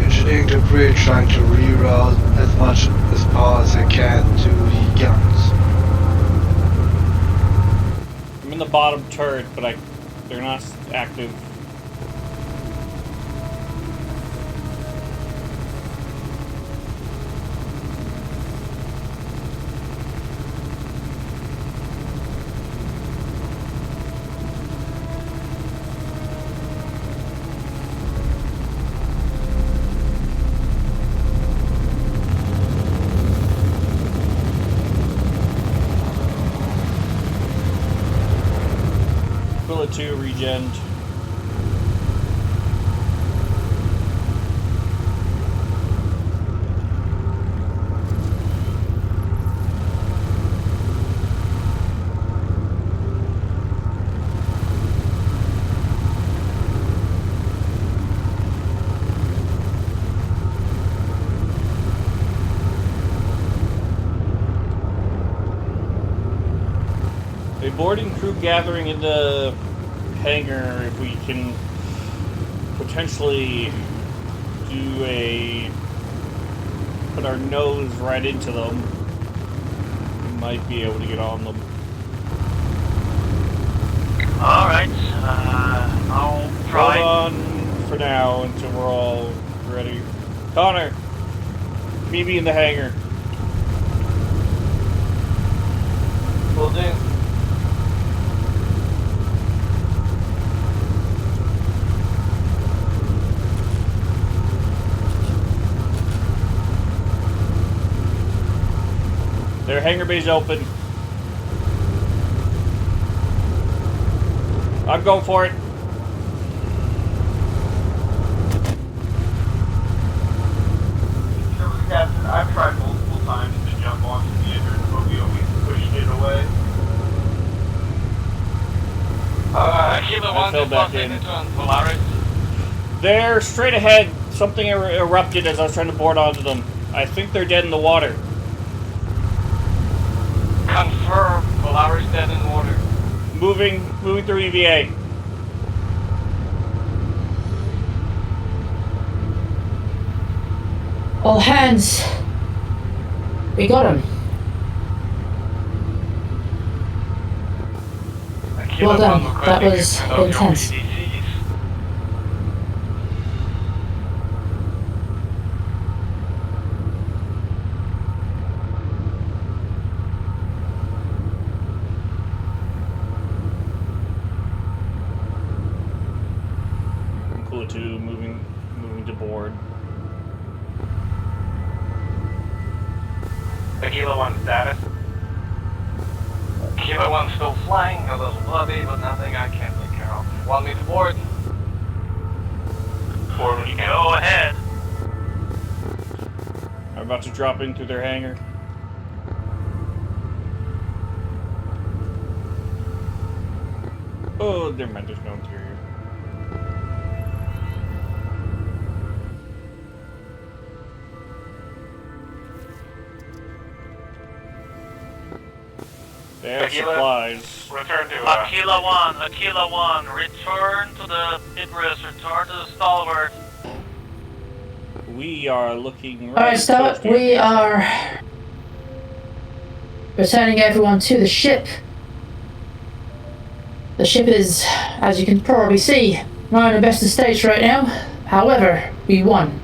Engineering the bridge, trying to reroute as much as power as I can to the guns. I'm in the bottom turret, but they're not active. Aquila 2 regen. A boarding crew gathering in the hangar. If we can potentially put our nose right into them, we might be able to get on them. Alright, I'll try. Hold on for now until we're all ready. Connor, meet me in the hangar. Will do. Their hangar bay's open. I'm going for it. Captain, I've tried multiple times to jump onto the engine, but we always pushed it away. Kilo 1 fell just back lost in. into on Polaris. They're straight ahead. Something erupted as I was trying to board onto them. I think they're dead in the water. Confirm Polaris dead in water. Moving through EVA. All hands. We got him. Well done. That was intense. Cool 2 moving to board. Kilo 1 status. Kilo 1 still flying, a little bloody, but nothing I can't take care of. Want me to board? Board, go ahead. I'm about to drop into their hangar. Oh, never mind, there's no interior. have supplies. Return to Aquila 1, return to the Idris, return to the Stalwart. We are looking right. Alright, Stalwart, we are returning everyone to the ship. The ship is, as you can probably see, not in the best of states right now. However, we won.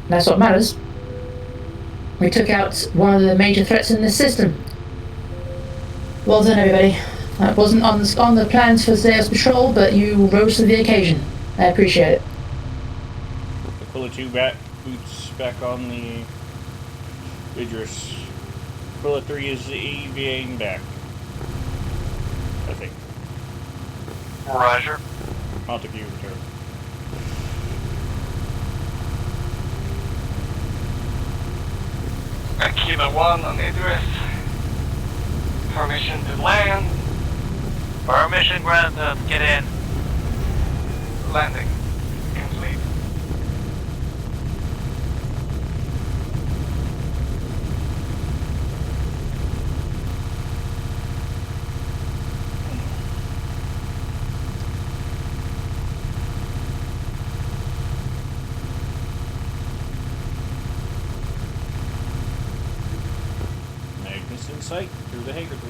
That's what matters. We took out one of the major threats in this system. Well done, everybody. That wasn't on the plans for today's patrol, but you rose to the occasion. I appreciate it. Aquila 2 boots back on the Idris. Aquila 3 is EVAing back. I think. Roger. Montague return. Aquila 1 on Idris. Permission to land. Permission granted. Get in. Landing complete. Magnus in sight through the hangar doors.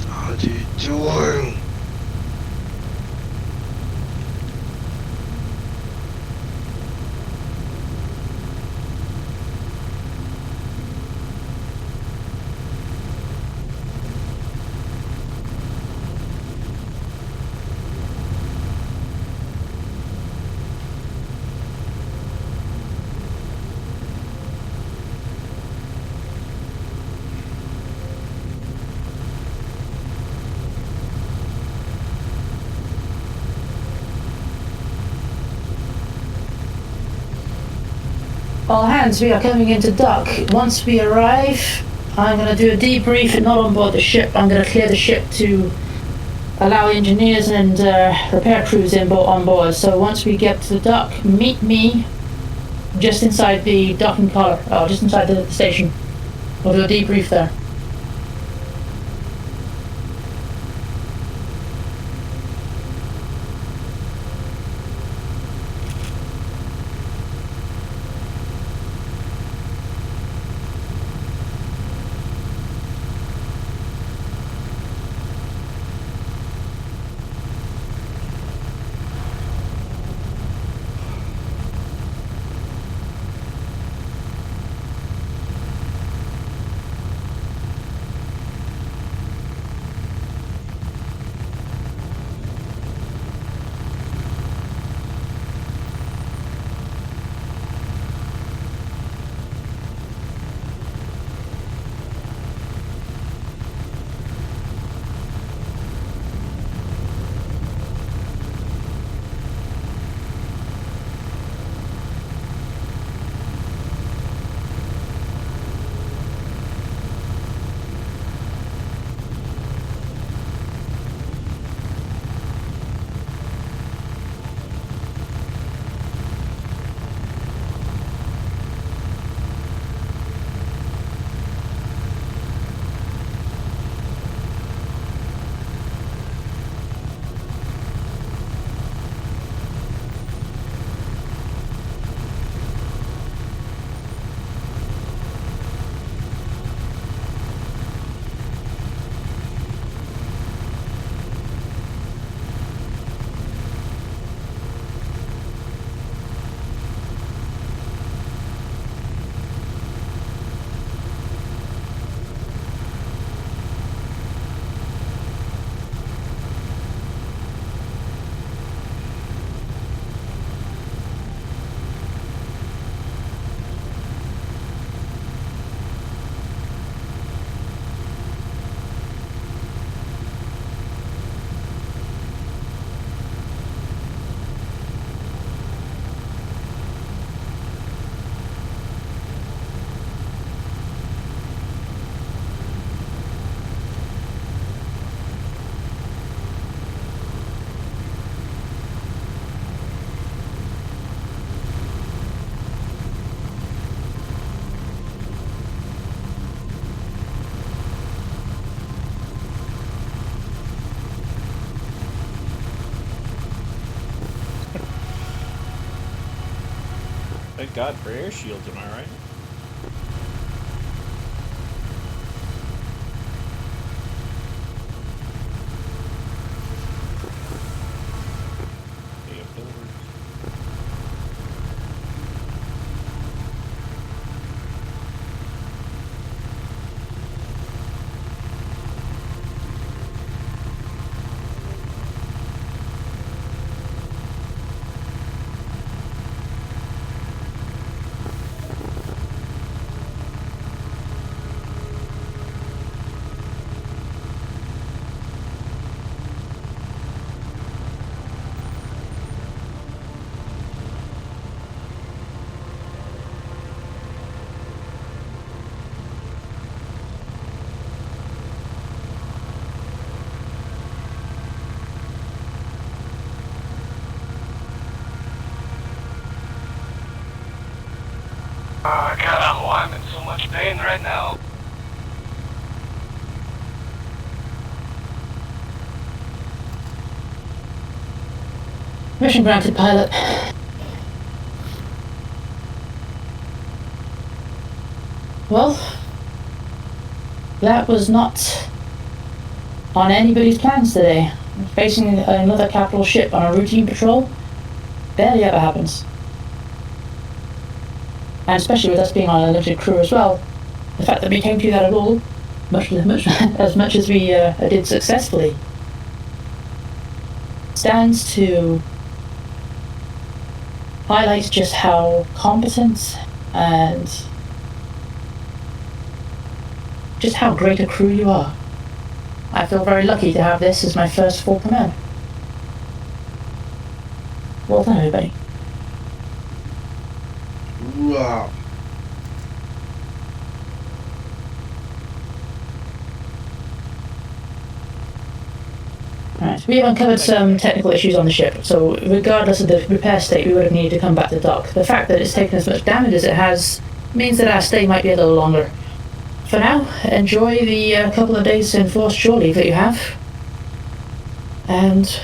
What are you doing? All hands, we are coming into dock. Once we arrive, I'm going to do a debrief, not on board the ship. I'm going to clear the ship to allow engineers and repair crews on board. So once we get to the dock, meet me just inside the docking collar, just inside the station. We'll do a debrief there. Thank God for air shields, am I right? Oh God, I'm in so much pain right now. Mission granted, pilot. Well, that was not on anybody's plans today. Facing another capital ship on a routine patrol barely ever happens. And especially with us being on a limited crew as well, the fact that we came to that at all, as much as we did successfully, stands to highlight just how competent and just how great a crew you are. I feel very lucky to have this as my first full command. Well done, everybody. Wow. Right, we have uncovered some technical issues on the ship, so regardless of the repair state, we would have needed to come back to dock. The fact that it's taken as much damage as it has means that our stay might be a little longer. For now, enjoy the couple of days enforced shore leave that you have, and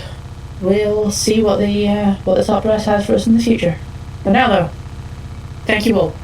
we'll see what the top brass has for us in the future. For now, though, thank you all.